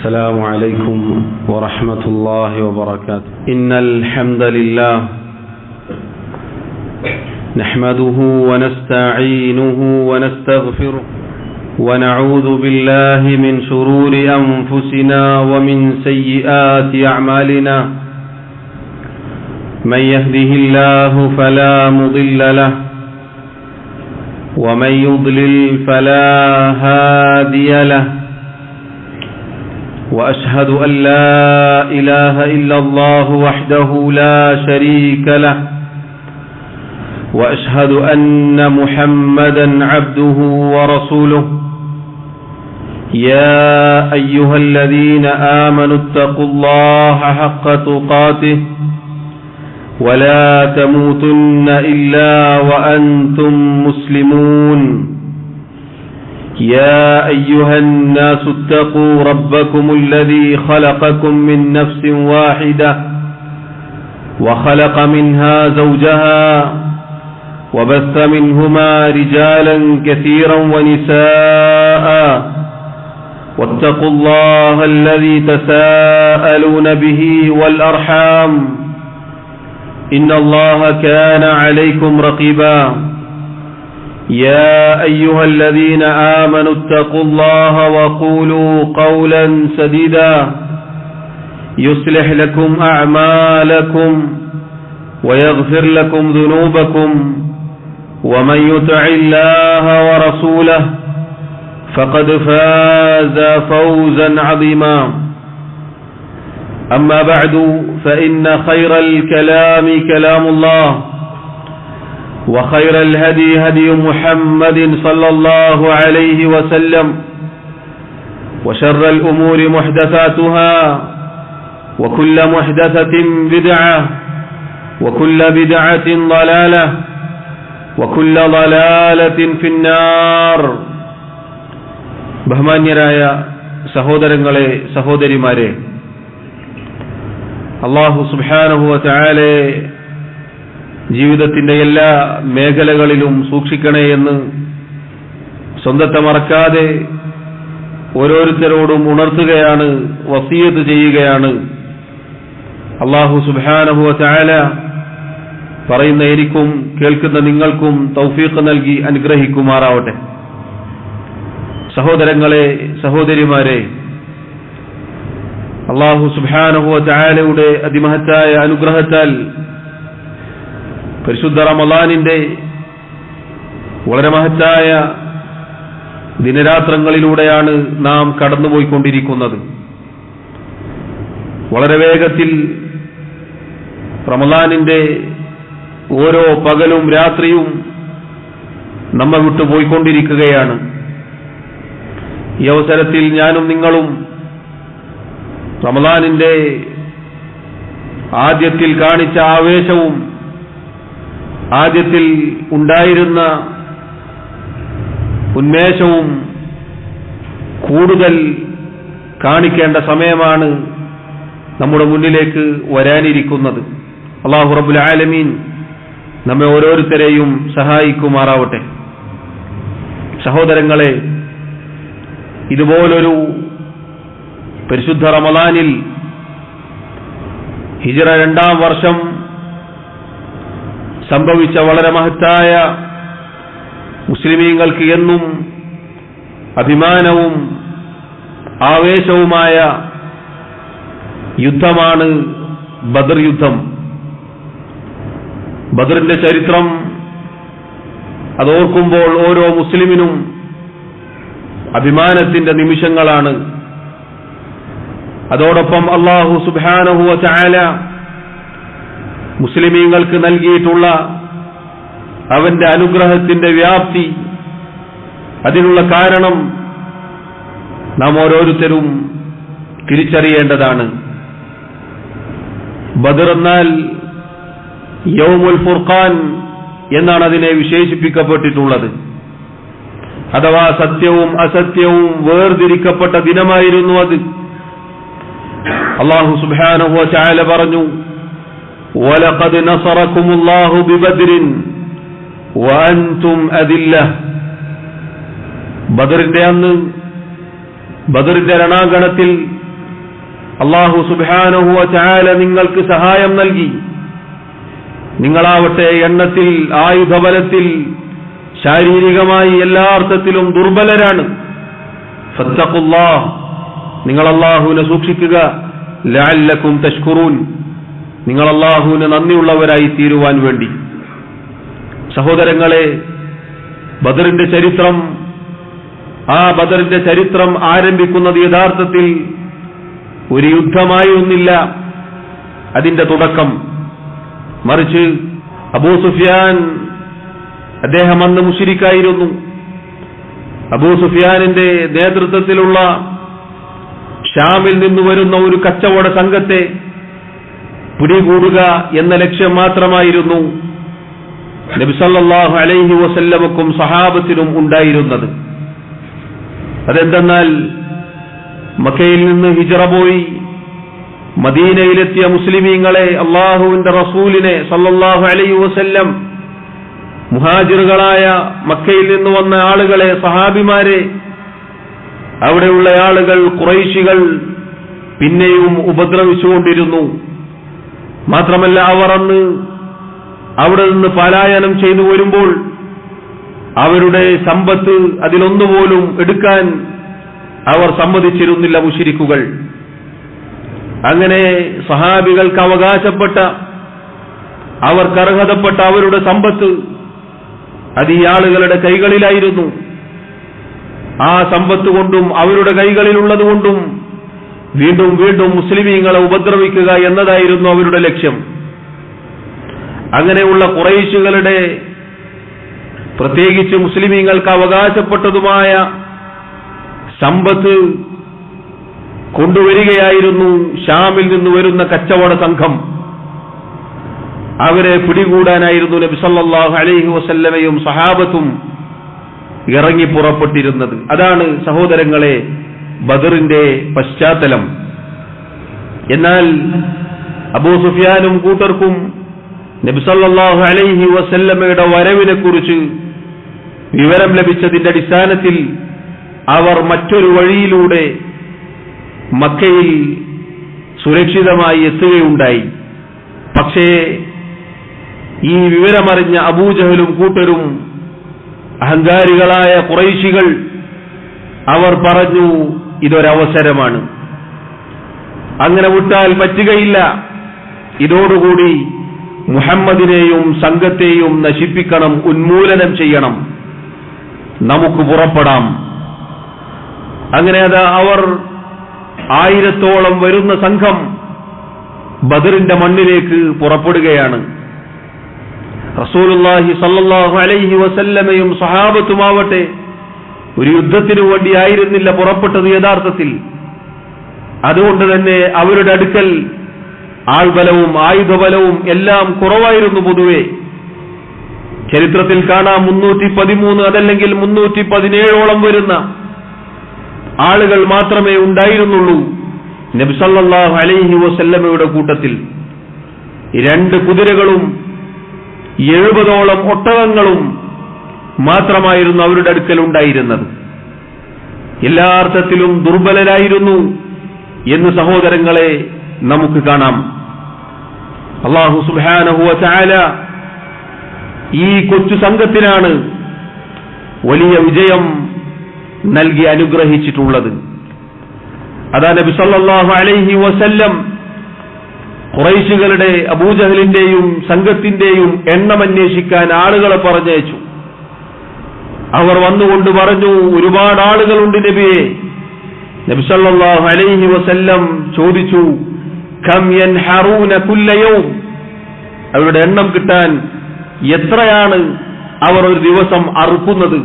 السلام عليكم ورحمة الله وبركاته. إن الحمد لله نحمده ونستعينه ونستغفره ونعوذ بالله من شرور أنفسنا ومن سيئات أعمالنا. من يهده الله فلا مضل له ومن يضلل فلا هادي له. وأشهد أن لا إله إلا الله وحده لا شريك له. وأشهد أن محمدا عبده ورسوله. يا أيها الذين آمنوا اتقوا الله حق تقاته ولا تموتن إلا وأنتم مسلمون. يا أيها الناس اتقوا ربكم الذي خلقكم من نفس واحدة وخلق منها زوجها وبث منهما رجالا كثيرا ونساء. واتقوا الله الذي تساءلون به والأرحام إن الله كان عليكم رقيبا. يا أيها الذين آمنوا اتقوا الله وقولوا قولا سديدا يصلح لكم أعمالكم ويغفر لكم ذنوبكم. ومن يطع الله ورسوله فقد فاز فوزا عظيما. أما بعد فإن خير الكلام كلام الله وخير الهدي هدي محمد صلى الله عليه وسلم. وشر الأمور محدثاتها وكل محدثة بدعة وكل بدعة ضلالة وكل ضلالة في النار. ബഹുമാന്യരായ സഹോദരങ്ങളെ സഹോദരിമാരെ, അല്ലാഹു സുബ്ഹാനഹു വ തആല ജീവിതത്തിന്റെ എല്ലാ മേഖലകളിലും സൂക്ഷിക്കണേ എന്ന് സ്വന്തത്തെ മറക്കാതെ ഓരോരുത്തരോടും ഉണർത്തുകയാണ്, വസിയത്ത് ചെയ്യുകയാണ്. അല്ലാഹു സുബ്ഹാനഹു വ തആല പറയുന്ന എനിക്കും കേൾക്കുന്ന നിങ്ങൾക്കും തൗഫീഖ് നൽകി അനുഗ്രഹിക്കുമാറാവട്ടെ. സഹോദരങ്ങളെ സഹോദരിമാരെ, അല്ലാഹു സുബ്ഹാനഹു വ തആലയുടെ അതിമഹത്തായ അനുഗ്രഹത്താൽ പരിശുദ്ധ റമളാനിന്റെ വളരെ മഹത്തായ ദിനരാത്രങ്ങളിലൂടെയാണ് നാം കടന്നുപോയിക്കൊണ്ടിരിക്കുന്നത്. വളരെ വേഗത്തിൽ റമളാനിന്റെ ഓരോ പകലും രാത്രിയും നമ്മെ വിട്ടു പോയിക്കൊണ്ടിരിക്കുകയാണ്. ഈ അവസരത്തിൽ ഞാനും നിങ്ങളും റമളാനിന്റെ ആദ്യത്തിൽ കാണിച്ച ആവേശവും ആദ്യത്തിൽ ഉണ്ടായിരുന്ന ഉന്മേഷവും കൂടുതൽ കാണിക്കേണ്ട സമയമാണ് നമ്മുടെ മുന്നിലേക്ക് വരാനിരിക്കുന്നത്. അല്ലാഹു റബ്ബുൽ ആലമീൻ നമ്മെ ഓരോരുത്തരെയും സഹായിക്കുമാറാവട്ടെ. സഹോദരങ്ങളെ, ഇതുപോലൊരു പരിശുദ്ധ റമളാനിൽ ഹിജ്റ 2-ാം വർഷം സംഭവിച്ച വളരെ മഹത്തായ മുസ്ലിമീങ്ങൾക്ക് എന്നും അഭിമാനവും ആവേശവുമായ യുദ്ധമാണ് ബദർ യുദ്ധം. ബദറിന്റെ ചരിത്രം അതോർക്കുമ്പോൾ ഓരോ മുസ്ലിമിനും അഭിമാനത്തിന്റെ നിമിഷങ്ങളാണ്. അതോടൊപ്പം അല്ലാഹു സുബ്ഹാനഹു വ തആല മുസ്ലിമീങ്ങൾക്ക് നൽകിയിട്ടുള്ള അവന്റെ അനുഗ്രഹത്തിന്റെ വ്യാപ്തി, അതിനുള്ള കാരണം നാം ഓരോരുത്തരും തിരിച്ചറിയേണ്ടതാണ്. ബദർ എന്നാൽ യൗമുൽ ഫുർഖാൻ എന്നാണ് അതിനെ വിശേഷിപ്പിക്കപ്പെട്ടിട്ടുള്ളത്. അഥവാ സത്യവും അസത്യവും വേർതിരിക്കപ്പെട്ട ദിനമായിരുന്നു അത്. അല്ലാഹു സുബ്ഹാനഹു വ തആല പറഞ്ഞു, വലഖദ് നസറകുമുല്ലാഹു ബിബദ്രിൻ വഅൻതും അദില്ല. ബദറിന്റെ അന്ന് ബദറിന്റെ രണാങ്കണത്തിൽ അല്ലാഹു സുബ്ഹാനഹു വ തആല നിങ്ങൾക്ക് സഹായം നൽകി. നിങ്ങളാവട്ടെ എണ്ണത്തിൽ, ആയുധബലത്തിൽ, ശാരീരികമായി എല്ലാ അർത്ഥത്തിലും ദുർബലരാണ്. ഫത്തഖുല്ലാഹ്, നിങ്ങൾ അല്ലാഹുവിനെ സൂക്ഷിക്കുക. ലഅല്ലക്കും തഷ്കുറൂൻ, നിങ്ങൾ അല്ലാഹുവിന് നന്ദിയുള്ളവരായി തീരുവാൻ വേണ്ടി. സഹോദരങ്ങളെ, ബദറിന്റെ ചരിത്രം, ആ ബദറിന്റെ ചരിത്രം ആരംഭിക്കുന്നത് യഥാർത്ഥത്തിൽ ഒരു യുദ്ധമായൊന്നില്ല അതിന്റെ തുടക്കം. മറിച്ച് അബൂ സുഫിയാൻ, അദ്ദേഹം അന്ന് മുശ്രിക്കായിരുന്നു. അബൂ സുഫിയാനിന്റെ നേതൃത്വത്തിലുള്ള ഷാമിൽ നിന്ന് വരുന്ന ഒരു കച്ചവട സംഘത്തെ പിടികൂടുക എന്ന ലക്ഷ്യം മാത്രമായിരുന്നു നബി സല്ലല്ലാഹു അലൈഹി വസല്ലമക്കും സഹാബത്തിനും ഉണ്ടായിരുന്നത്. അതെന്തെന്നാൽ, മക്കയിൽ നിന്ന് ഹിജ്റ പോയി മദീനയിലെത്തിയ മുസ്ലിമീങ്ങളെ, അള്ളാഹുവിന്റെ റസൂലിനെ സല്ലല്ലാഹു അലൈഹി വസല്ലം, മുഹാജിറുകളായ മക്കയിൽ നിന്ന് വന്ന ആളുകളെ, സഹാബിമാരെ, അവിടെയുള്ള ആളുകൾ, ഖുറൈശികൾ പിന്നെയും ഉപദ്രവിച്ചുകൊണ്ടിരുന്നു. മാത്രമല്ല, അവർ അന്ന് അവിടെ നിന്ന് പലായനം ചെയ്തു വരുമ്പോൾ അവരുടെ സമ്പത്ത് അതിലൊന്നുപോലും എടുക്കാൻ അവർ സമ്മതിച്ചിരുന്നില്ല മുശ്രിക്കുകൾ. അങ്ങനെ സഹാബികൾക്ക് അവകാശപ്പെട്ട, അവർക്ക് അർഹതപ്പെട്ട അവരുടെ സമ്പത്ത് അത് ഈ ആളുകളുടെ കൈകളിലായിരുന്നു. ആ സമ്പത്ത് കൊണ്ടും അവരുടെ കൈകളിലുള്ളതുകൊണ്ടും വീണ്ടും വീണ്ടും മുസ്ലിമീങ്ങളെ ഉപദ്രവിക്കുക എന്നതായിരുന്നു അവരുടെ ലക്ഷ്യം. അങ്ങനെയുള്ള ഖുറൈശികളുടെ, പ്രത്യേകിച്ച് മുസ്ലിമീങ്ങൾക്ക് അവകാശപ്പെട്ടതുമായ സമ്പത്ത് കൊണ്ടുവരികയായിരുന്നു ഷാമിൽ നിന്ന് വരുന്ന കച്ചവട സംഘം. അവരെ പിടികൂടാനായിരുന്നു നബി സല്ലല്ലാഹു അലൈഹി വസല്ലമയും സഹാബത്തും ഇറങ്ങി പുറപ്പെട്ടിരുന്നത്. അതാണ് സഹോദരങ്ങളെ ബദറിന്റെ പശ്ചാത്തലം. എന്നാൽ അബൂ സുഫിയാനും കൂട്ടർക്കും നബി സല്ലല്ലാഹു അലൈഹി വസല്ലമയുടെ വരവിനെ കുറിച്ച് വിവരം ലഭിച്ചതിന്റെ അടിസ്ഥാനത്തിൽ അവർ മറ്റൊരു വഴിയിലൂടെ മക്കയിൽ സുരക്ഷിതമായി എത്തുകയുണ്ടായി. പക്ഷേ ഈ വിവരമറിഞ്ഞ അബൂജഹലും കൂട്ടരും, അഹങ്കാരികളായ ഖുറൈശികൾ, അവർ പറഞ്ഞു, ഇതൊരവസരമാണ്, അങ്ങനെ വിട്ടാൽ പറ്റുകയില്ല, ഇതോടുകൂടി മുഹമ്മദിനെയും സംഘത്തെയും നശിപ്പിക്കണം, ഉന്മൂലനം ചെയ്യണം, നമുക്ക് പുറപ്പെടാം. അങ്ങനെ അവർ 1000-ഓളം വരുന്ന സംഘം ബദറിന്റെ മണ്ണിലേക്ക് പുറപ്പെടുകയാണ്. റസൂലുള്ളാഹി സ്വല്ലല്ലാഹു അലൈഹി വസല്ലമയും സഹാബത്തുമാവട്ടെ ഒരു യുദ്ധത്തിനു വേണ്ടിയായിരുന്നില്ല പുറപ്പെട്ടത് യഥാർത്ഥത്തിൽ. അതുകൊണ്ട് തന്നെ അവരുടെ അടുക്കൽ ആൾബലവും ആയുധബലവും എല്ലാം കുറവായിരുന്നു. പൊതുവെ ചരിത്രത്തിൽ കാണാം 313 അതല്ലെങ്കിൽ 317ഓളം വരുന്ന ആളുകൾ മാത്രമേ ഉണ്ടായിരുന്നുള്ളൂ നബി സല്ലല്ലാഹു അലൈഹി വസല്ലമയുടെ കൂട്ടത്തിൽ. 2 കുതിരകളും 70ഓളം ഒട്ടകങ്ങളും മാത്രമായിരുന്നു അവരുടെ അടുക്കൽ ഉണ്ടായിരുന്നത്. എല്ലാ അർത്ഥത്തിലും ദുർബലരായിരുന്നു എന്ന് സഹോദരങ്ങളെ നമുക്ക് കാണാം. അല്ലാഹു സുബ്ഹാനഹു വ തആല ഈ കൊച്ചു സംഘത്തിനാണ് വലിയ വിജയം നൽകി അനുഗ്രഹിച്ചിട്ടുള്ളത്. അതാ നബി സല്ലല്ലാഹു അലൈഹി വസല്ലം ഖുറൈശികളുടെ, അബൂജഹലിന്റെയും സംഘത്തിന്റെയും എണ്ണം അന്വേഷിക്കാൻ ആളുകളെ പറഞ്ഞയച്ചു. അവർ വന്നുകൊണ്ട് പറഞ്ഞു, ഒരുപാട് ആളുകളുണ്ട് നബിയെ. നബി സല്ലല്ലാഹു അലൈഹി വസല്ലം ചോദിച്ചു, കം യൻഹറൂന കുല്ല യൗം, അവരുടെ എണ്ണം കിട്ടാൻ എത്രയാണ് അവർ ഒരു ദിവസം അറുക്കുന്നത്,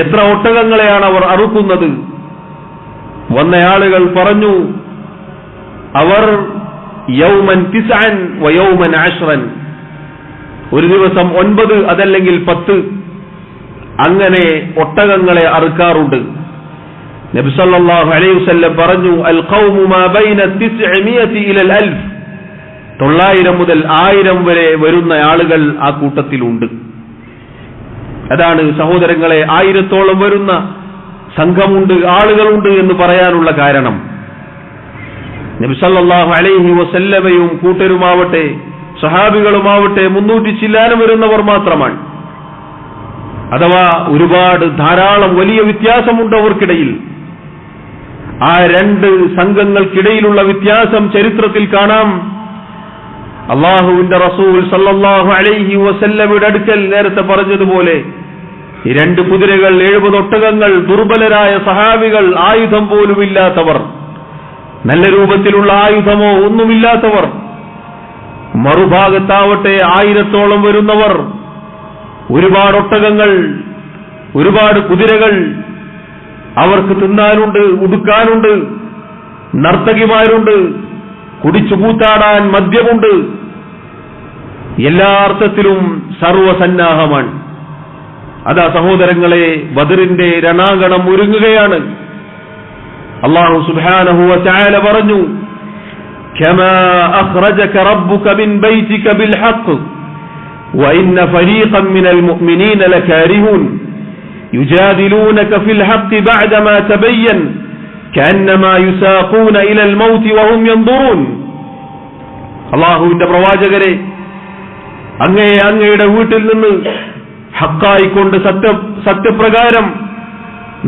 എത്ര ഒട്ടകങ്ങളെയാണ് അവർ അറുക്കുന്നത്? വന്ന ആളുകൾ പറഞ്ഞു, അവർ യൗമൻ 9 വയൗമൻ 10, ഒരു ദിവസം 9 അതല്ലെങ്കിൽ 10 അങ്ങനെ ഒട്ടകങ്ങളെ അറുക്കാറുണ്ട്. നബി സല്ലല്ലാഹു അലൈഹി വസല്ലം പറഞ്ഞു, അൽ ഖൗമു മാ ബൈന 900 ഇല 1000, 900 മുതൽ 1000 വരെ വരുന്ന ആളുകൾ ആ കൂട്ടത്തിലുണ്ട്. അതാണ് സഹോദരങ്ങളെ 1000-ഓളം വരുന്ന സംഘമുണ്ട്, ആളുകളുണ്ട് എന്ന് പറയാനുള്ള കാരണം. നബി സല്ലല്ലാഹു അലൈഹി വസല്ലമയും കൂട്ടരുമാവട്ടെ സഹാബികളുമാവട്ടെ 300 ചില്ലാനം വരുന്നവർ മാത്രമാണ്. അഥവാ ധാരാളം വലിയ വ്യത്യാസമുണ്ട് അവർക്കിടയിൽ. ആ രണ്ട് സംഘങ്ങൾക്കിടയിലുള്ള വ്യത്യാസം ചരിത്രത്തിൽ കാണാം. അള്ളാഹുവിന്റെ റസൂൽ സല്ലല്ലാഹു അലൈഹി വസല്ലമയുടെ അടുക്കൽ നേരത്തെ പറഞ്ഞതുപോലെ 2 കുതിരകൾ, 70 ഒട്ടകങ്ങൾ, ദുർബലരായ സഹാബികൾ, ആയുധം പോലുമില്ലാത്തവർ, നല്ല രൂപത്തിലുള്ള ആയുധമോ ഒന്നുമില്ലാത്തവർ. മറുഭാഗത്താവട്ടെ 1000-ഓളം വരുന്നവർ, ഒരുപാട് ഒട്ടകങ്ങൾ, ഒരുപാട് കുതിരകൾ, അവർക്ക് തിന്നാനുണ്ട്, ഉടുക്കാനുണ്ട്, നർത്തകിമാരുണ്ട്, കുടിച്ചു കൂത്താടാൻ മദ്യമുണ്ട്. എല്ലാ അർത്ഥത്തിലും സർവസന്നാഹമാണ്. അതാ സഹോദരങ്ങളെ, ബദറിന്റെ രണാങ്കണം ഒരുങ്ങുകയാണ്. അല്ലാഹു സുബ്ഹാനഹു വ തആല പറഞ്ഞു, കമാ അഖ്റജക റബ്ബുക മിൻ ബൈതിക ബിൽ ഹഖ് വഇന്ന ഫരീഖൻ മിനൽ മുഅ്മിനീന ലകാരിഹൂൻ യുജാദിലൂനക ഫിൽ ഹഖ് ബഅദമാ തബയ്യൻ കഅന്നമാ യുസാഖൂന ഇലൽ മൗതി വഹും യൻദുറൂൻ. അല്ലാഹുവിന്റെ പ്രവാചകരെ, അങ്ങയുടെ വീട്ടിൽ നിന്ന് ഹക്കായിക്കൊണ്ട് സത്യപ്രകാരം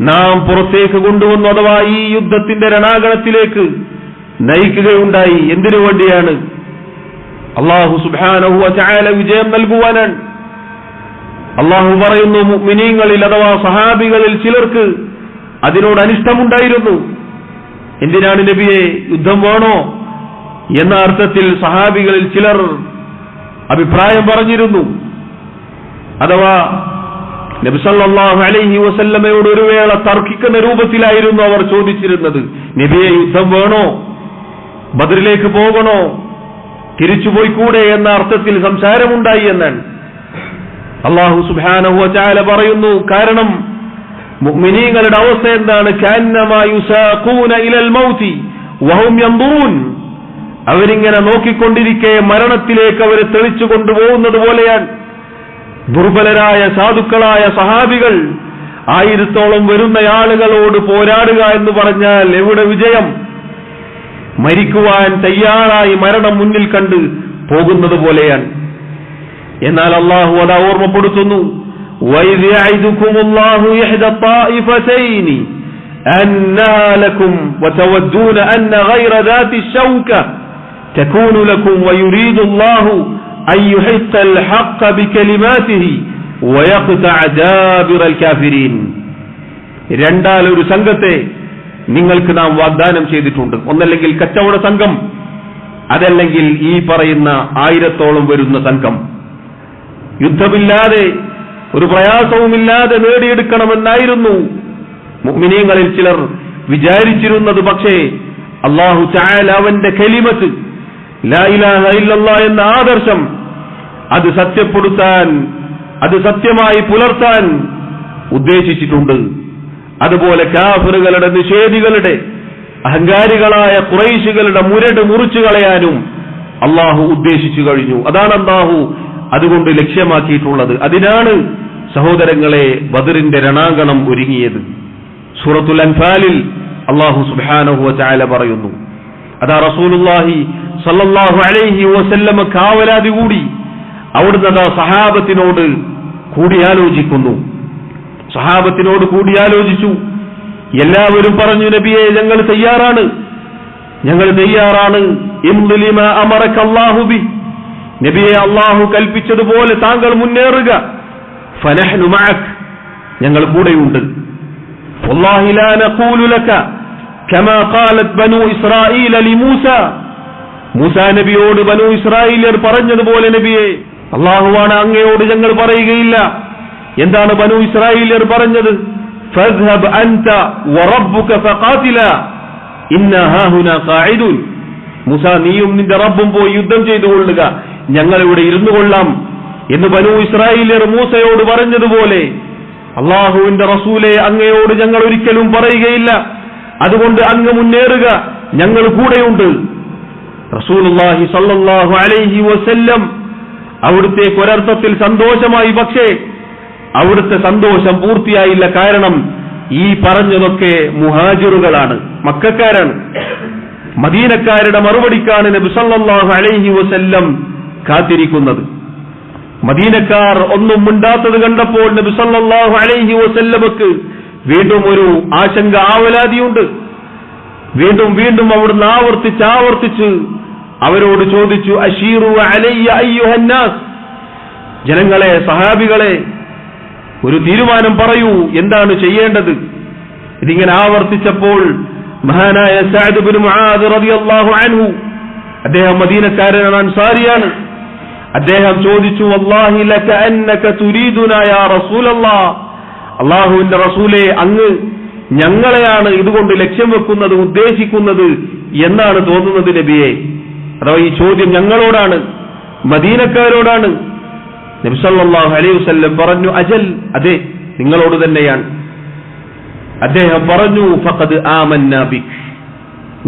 നാം പുറത്തേക്ക് കൊണ്ടുവന്നു, അഥവാ ഈ യുദ്ധത്തിന്റെ രണാങ്കണത്തിലേക്ക് നയിക്കുകയുണ്ടായി. എന്തിനു വേണ്ടിയാണ്? അല്ലാഹു സുബ്ഹാനഹു വ തആല വിജയം നൽകുവാനാണ്. അല്ലാഹു പറയുന്നു, മുഅ്മിനീങ്ങളിൽ അഥവാ സഹാബികളിൽ ചിലർക്ക് അതിനോട് അനിഷ്ടമുണ്ടായിരുന്നു. എന്തിനാണ് നബിയെ, യുദ്ധം വേണോ എന്ന അർത്ഥത്തിൽ സഹാബികളിൽ ചിലർ അഭിപ്രായം പറഞ്ഞിരുന്നു. അഥവാ നബി സല്ലല്ലാഹു അലൈഹി വസല്ലമയോട് ഒരു വേള തർക്കിക്കുന്ന രൂപത്തിലായിരുന്നു അവർ ചോദിച്ചിരുന്നത്. നബിയെ, യുദ്ധം വേണോ? ബദറിലേക്ക് പോകണോ? തിരിച്ചുപോയിക്കൂടെ എന്ന അർത്ഥത്തിൽ സംസാരമുണ്ടായി എന്നാണ്. അല്ലാഹു സുബ്ഹാനഹു വ തആല പറയുന്നു, കാരണം മുഅ്മിനീങ്ങളുടെ അവസ്ഥ എന്താണ്? കഅന്നമാ യുസാഖൂന ഇലൽ മൗതി വഹും യൻദുറൂൻ. അവരിങ്ങനെ നോക്കിക്കൊണ്ടിരിക്കെ മരണത്തിലേക്ക് അവരെ തെളിച്ചു കൊണ്ടുപോകുന്നത് പോലെയാണ്. ദുർബലരായ സാധുക്കളായ സഹാബികൾ 1000-ഓളം വരുന്ന ആളുകളോട് പോരാടുക എന്ന് പറഞ്ഞാൽ എവിടെ വിജയം? മരിക്കുവാൻ തയ്യാറായി മരണം മുന്നിൽ കണ്ട് പോകുന്നത് പോലെയാണ്. എന്നാൽ അല്ലാഹു അതാ ഓർമ്മപ്പെടുത്തുന്നു, വഇദ് യഅിദുകുമുല്ലാഹു ഇഹ്ദ ത്വായിഫതൈനി അന്നഹാ ലക്കും വതവദ്ദൂന അന്ന ഗൈറ ദാതി ശൗക തകൂനു ലക്കും വയുരീദുല്ലാഹു അൻ യുഹിത്തൽ ഹഖ്ഖ ബികലിമാതിഹി വയഖ്തഅ ദാബിറൽ കാഫിരീൻ. രണ്ടാലൊരു സംഘത്തെ നിങ്ങൾക്ക് നാം വാഗ്ദാനം ചെയ്തിട്ടുണ്ട്. ഒന്നല്ലെങ്കിൽ കച്ചവട സംഘം, അതല്ലെങ്കിൽ ഈ പറയുന്ന 1000-ഓളം വരുന്ന സംഘം. യുദ്ധമില്ലാതെ ഒരു പ്രയാസവുമില്ലാതെ നേടിയെടുക്കണമെന്നായിരുന്നു മുഅ്മിനീങ്ങളിൽ ചിലർ വിചാരിച്ചിരുന്നത്. പക്ഷേ അല്ലാഹു തആല അവന്റെ കലിമത്ത് ലാ ഇലാഹ ഇല്ലല്ലാഹ് എന്ന ആദർശം അത് സത്യപ്പെടുത്താൻ, അത് സത്യമായി പുലർത്താൻ ഉദ്ദേശിച്ചിട്ടുണ്ട്. അതുപോലെ കാഫിറുകളുടെ, നിഷേധികളുടെ, അഹങ്കാരികളായ ഖുറൈശികളുടെ മുരട് മുറിച്ചു കളയാനും അല്ലാഹു ഉദ്ദേശിച്ചു കഴിഞ്ഞു. അതാണ് അല്ലാഹു അതുകൊണ്ട് ലക്ഷ്യമാക്കിയിട്ടുള്ളത്. അതിനാണ് സഹോദരങ്ങളെ ബദറിന്റെ രണാങ്കണം ഒരുങ്ങിയത്. സൂറത്തുൽ അൻഫാലിൽ അല്ലാഹു സുബ്ഹാനഹു വ തആല പറയുന്നു, അതാ റസൂലുള്ളാഹി സല്ലല്ലാഹു അലൈഹി വസല്ലമ കാവലാതി കൂടി അവിടുന്ന് അതാ സഹാബത്തിനോട് കൂടിയാലോചിക്കുന്നു. സഹാബത്തിനോട് കൂടിയാലോചിച്ചു. എല്ലാവരും പറഞ്ഞു, നബിയെ, ഞങ്ങൾ തയ്യാറാണ്. ഇംദിലിമാ അമറക അല്ലാഹു ബി. നബിയെ, അല്ലാഹു കൽപ്പിച്ചതുപോലെ താങ്കൾ മുന്നേറുക. ഫനഹ്നു മഅക്, ഞങ്ങൾ കൂടെയുണ്ട്. വല്ലാഹി ലാ നഖൂലു ലക കമാ ഖാലത് ബനൂ ഇസ്രായീല ലിമൂസ. മൂസാ നബിയോട് ബനൂ ഇസ്രായേലിയർ പറഞ്ഞതുപോലെ നബിയെ, അല്ലാഹുവാണ് അങ്ങയോട് ഞങ്ങൾ പറയുകയില്ല. എന്താണ് ബനൂ ഇസ്രായേലിയർ പറഞ്ഞത്? ഫദ്ഹബ് അൻത വറബ്ബുക ഫഖാതിലാ ഇന്നാ ഹാഹുനാ ഖാഇദൂൻ. മൂസാ, നീയും നിന്റെ റബ്ബും പോയി യുദ്ധം ചെയ്തുകൊള്ളുക, ഞങ്ങൾ ഇവിടെ ഇരുന്നു കൊള്ളാം എന്ന് ബനൂ ഇസ്രായേലിയർ മൂസയോട് പറഞ്ഞതുപോലെ അല്ലാഹുവിന്റെ റസൂലെ, അങ്ങയോട് ഞങ്ങൾ ഒരിക്കലും പറയുകയില്ല. അതുകൊണ്ട് അങ്ങ് മുന്നേറുക, ഞങ്ങൾ കൂടെയുണ്ട്. റസൂലുള്ളാഹി സ്വല്ലല്ലാഹു അലൈഹി വസല്ലം അവിടുത്തേക്ക് ഒരർത്ഥത്തിൽ സന്തോഷമായി. പക്ഷേ അവിടുത്തെ സന്തോഷം പൂർത്തിയായില്ല. കാരണം ഈ പറഞ്ഞതൊക്കെ മുഹാജിറുകളാണ്, മക്കക്കാരാണ്. മദീനക്കാരുടെ മറുപടിക്കാണ് നബി സല്ലല്ലാഹു അലൈഹി വസല്ലം കാത്തിരിക്കുന്നത്. മദീനക്കാർ ഒന്നും മിണ്ടാത്തത് കണ്ടപ്പോൾ നബി സല്ലല്ലാഹു അലൈഹി വസല്ലമക്ക് വീണ്ടും ഒരു ആശങ്ക, ആവലാതിയുണ്ട്. വീണ്ടും അവിടുന്ന് ആവർത്തിച്ച് അവരോട് ചോദിച്ചു, അശീറു അലയ്യ അയ്യുഹന്നാസ്, ജനങ്ങളെ, സഹാബികളെ, ഒരു തീരുമാനം പറയൂ, എന്താണ് ചെയ്യേണ്ടത്? ഇതിങ്ങനെ ആവർത്തിച്ചപ്പോൾ മഹാനായ സഅദ് ഇബ്നു മുആദ് റളിയല്ലാഹു അൻഹു, അദ്ദേഹം മദീനക്കാരനാണ്, അൻസാരിയാണ്. അദ്ദേഹം ചോദിച്ചു, വല്ലാഹി ലക അന്നക തുരീദുനാ യാ റസൂലല്ലാഹ്, അല്ലാഹുവിന്റെ റസൂലേ, അങ്ങ് ഞങ്ങളെയാണ് ഇതുകൊണ്ട് ലക്ഷ്യം വെക്കുന്നത്, ഉദ്ദേശിക്കുന്നത് എന്നാണ് തോന്നുന്നത് നബിയെ. അഥവാ ഈ ചോദ്യം ഞങ്ങളോടാണ്, മദീനക്കാരോടാണ്. നബി സല്ലല്ലാഹു അലൈഹി വസല്ലം പറഞ്ഞു, അജൽ, അതെ, നിങ്ങളോട് തന്നെയാണ്. അദ്ദേഹം പറഞ്ഞു, ഫഖദ് ആമന്നാ ബിക്,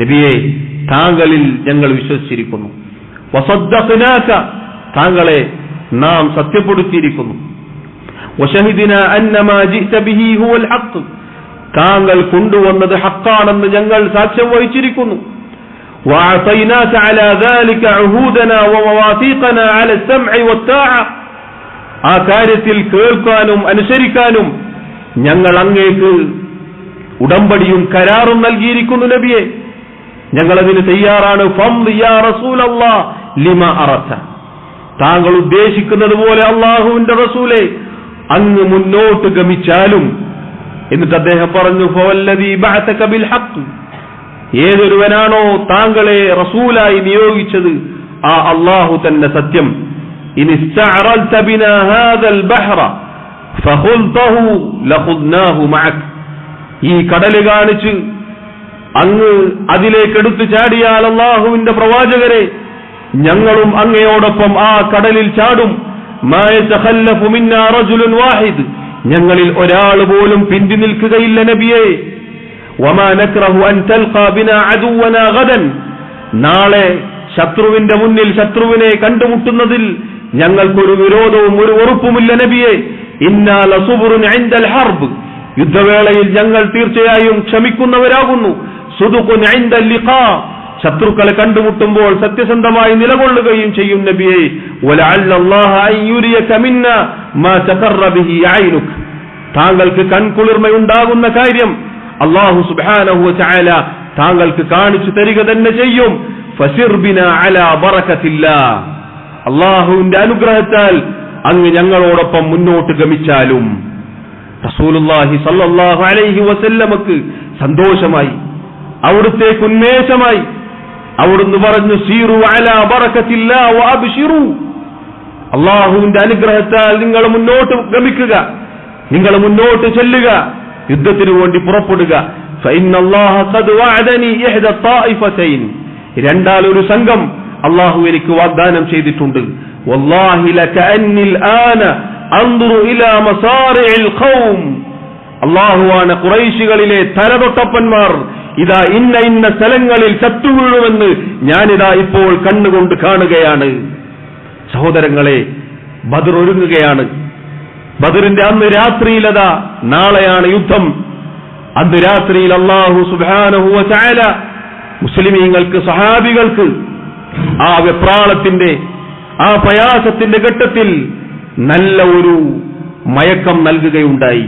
നബിയെ, താങ്കളിൽ ഞങ്ങൾ വിശ്വസിച്ചിരിക്കുന്നു. വസദ്ദഖ്നാക, താങ്കളെ നാം സത്യപ്പെടുത്തിയിരിക്കുന്നു. വശഹിദ്നാ അന്നമാ ജിഅത ബിഹി ഹുവൽ ഹഖ്, താങ്കൾ കൊണ്ടുവന്നത് ഹഖാണെന്ന് ഞങ്ങൾ സാക്ഷ്യം വഹിച്ചിരിക്കുന്നു. വഅതൈനാക അലാ ദാലിക ഉഹൂദനാ വമവാതീഖനാ അലാ അസ്സംഇ വത്താഅ, ആ കാര്യത്തിൽ കേൾക്കാനും അനുസരിക്കാനും ഞങ്ങൾ അങ്ങേക്ക് ഉടമ്പടിയും കരാറും നൽകിയിരിക്കുന്നു നബിയെ, ഞങ്ങളതിന് തയ്യാറാണ്. ഫംദി യാ റസൂലല്ലാഹ് ലിമാ അറത, താങ്കൾ ഉദ്ദേശിക്കുന്നത് പോലെ അല്ലാഹുവിന്റെ റസൂലേ അങ്ങ് മുന്നോട്ട് ഗമിച്ചാലും. എന്നിട്ട് അദ്ദേഹം പറഞ്ഞു, ഫവല്ലദീ ബഅതക ബിൽ ഹഖ്, ഏതൊരുവനാണോ താങ്കളെ റസൂലായി നിയോഗിച്ചത് ആ അല്ലാഹു തന്നെ സത്യം. ഇൻ ഇസ്തഅറൽത ബിനാ ഹാദൽ ബഹ്റ ഫഖുൽതഹു ലഖുദ്നാഹു മഅക്, ഈ കടൽ കാണിച്ച് അങ്ങ് അതിലേക്ക് എടുത്തു ചാടിയാൽ അല്ലാഹുവിന്റെ പ്രവാചകരെ, ഞങ്ങളും അങ്ങയോടൊപ്പം ആ കടലിൽ ചാടും. മാ യതഖല്ലഫു മിന്നാ റജുലുൻ വാഹിദ്, ഞങ്ങളിൽ ഒരാൾ പോലും പിന്തി നിൽക്കുകയില്ല നബിയേ. വമാ നക്റഹു അൻ തൽഖാ ബിനാ അദുവനാ ഗദൻ, നാളെ ശത്രുവിന്റെ മുന്നിൽ ശത്രുവിനെ കണ്ടുമുട്ടുന്നതിൽ ഞങ്ങൾക്കൊരു വിരോധവും ഒരു വെറുപ്പുമില്ല നബിയേ. ഇന്നാ ലസുബ്റുൻ ഇൻദൽ ഹർബ്, യുദ്ധവേളയിൽ ഞങ്ങൾ തീർച്ചയായും ക്ഷമിക്കുന്നവരാകുന്നു. സുദുഖുൻ ഇൻദൽ ലിഖാ, ശത്രുക്കളെ കണ്ടുമുട്ടുമ്പോൾ സത്യസന്ധമായി നിലകൊള്ളുകയും ചെയ്യും നബിയേ. വലഅല്ലല്ലാഹ അൻ യുരിയക മിന്നാ മാ തഖറ ബിഹി ഐനുക, താങ്കൾക്ക് കൺകുളിർമയുണ്ടാകുന്ന കാര്യം അല്ലാഹു സുബ്ഹാനഹു വ തആല താങ്കൾക്ക് കാണിച്ചു തരിക തന്നെ ചെയ്യും. ഫസിർ ബിനാ അലാ ബറകത്തില്ലാഹ്, അല്ലാഹുവിന്റെ അനുഗ്രഹത്താൽ അങ്ങ് ഞങ്ങളോടൊപ്പം മുന്നോട്ട് ഗമിച്ചാലും. റസൂലുള്ളാഹി സ്വല്ലല്ലാഹു അലൈഹി വസല്ലമക്ക് സന്തോഷമായി, അവിടുത്തേക്ക് ഉന്മേഷമായി. അവിടുന്ന് പറഞ്ഞു, സീറു അലാ ബറകത്തില്ലാഹ് വഅബ്ശിറു, അല്ലാഹുവിന്റെ അനുഗ്രഹത്താൽ നിങ്ങൾ മുന്നോട്ട് ഗമിക്കുക, നിങ്ങൾ മുന്നോട്ട് ചെല്ലുക, യുദ്ധത്തിനു വേണ്ടി പുറപ്പെടുക. ഫഇന്നല്ലാഹ ഖദ് വഅദനി ഇഹ്ദ ത്വായിഫതൈൻ, രണ്ടാലൊരു സംഘം അല്ലാഹു എനിക്ക് വാഗ്ദാനം ചെയ്തിട്ടുണ്ട്. വല്ലാഹി ലകഅന്നിൽ ആന അൻദുറു ഇലാ മസാരിഇൽ ഖൗം, അല്ലാഹുവാണ് ഖുറൈശികളിലെ തലതൊട്ടപ്പന്മാർ ഇതാ ഇന്ന സ്ഥലങ്ങളിൽ ചത്തുവീഴുമെന്ന് ഞാനിതാ ഇപ്പോൾ കണ്ണുകൊണ്ട് കാണുകയാണ്. സഹോദരങ്ങളെ, ബദർ ഒരുങ്ങുകയാണ്. ബദറിന്റെ അന്ന് രാത്രിയിലതാ, നാളെയാണ് യുദ്ധം. അന്ന് രാത്രിയിൽ അല്ലാഹു സുബ്ഹാനഹു വ തആല മുസ്ലിമീങ്ങൾക്ക്, സഹാബികൾക്ക് ആ വെപ്രാളത്തിന്റെ, ആ പ്രയാസത്തിന്റെ ഘട്ടത്തിൽ നല്ല ഒരു മയക്കം നൽകുകയുണ്ടായി.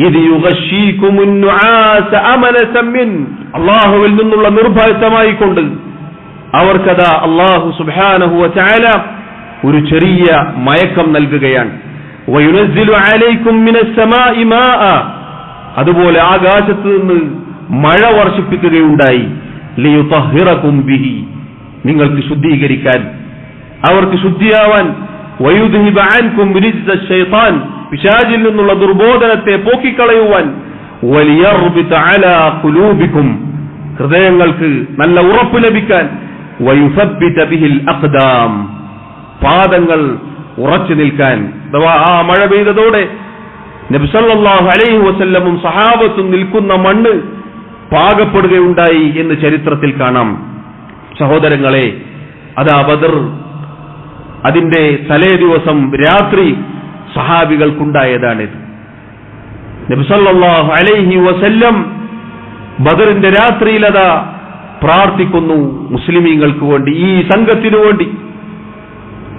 ഇത് യുഗശീകുമുൻ നുആസ അമനസൻ മിൻ, അല്ലാഹുവിൽ നിന്നുള്ള നിർഭയത്വമായി കൊണ്ട് അവർക്കതാ അല്ലാഹു സുബ്ഹാനഹു വ തആല ഒരു ചെറിയ മയക്കം നൽകുകയാണ്. വയുനസ്സിലു അലൈക്കും മിനസ് സമാഇ മാഅ, അതുപോലെ ആകാശത്ത് നിന്ന് മഴ വർഷിപ്പിക്കുകയുണ്ടായി. ലിയുതഹിറകും ബിഹി, നിങ്ങൾക്ക് ശുദ്ധീകരിക്കാൻ, അവർക്ക് ശുദ്ധിയാവാൻ. വയുദ്ഹിബ അൻകും റിജ്സ ശൈത്താൻ, പിശാചിൽ നിന്നുള്ള ദുർബോധനത്തെ പോക്കിക്കളയുവാൻ. വലിയർബിത അലാ ഖുലൂബിക്കും, ഹൃദയങ്ങൾക്ക് നല്ല ഉറപ്പ് ലഭിക്കാൻ. വയുസബ്ബിത ബിഹിൽ അഖ്ദാം, പാദങ്ങൾ ഉറച്ചു നിൽക്കാൻ. അഥവാ ആ മഴ പെയ്തതോടെ നബി സല്ലല്ലാഹു അലൈഹി വസല്ലമും സഹാബത്തും നിൽക്കുന്ന മണ്ണ് പാകപ്പെടുകയുണ്ടായി എന്ന് ചരിത്രത്തിൽ കാണാം. സഹോദരങ്ങളെ, അതാ ബദർ, അതിന്റെ തലേ ദിവസം രാത്രി സഹാബികൾക്കുണ്ടായതാണിത്. നബി സല്ലല്ലാഹു അലൈഹി വസല്ലം ബദറിന്റെ രാത്രിയിലതാ പ്രാർത്ഥിക്കുന്നു മുസ്ലിമീങ്ങൾക്ക് വേണ്ടി, ഈ സംഘത്തിനു വേണ്ടി.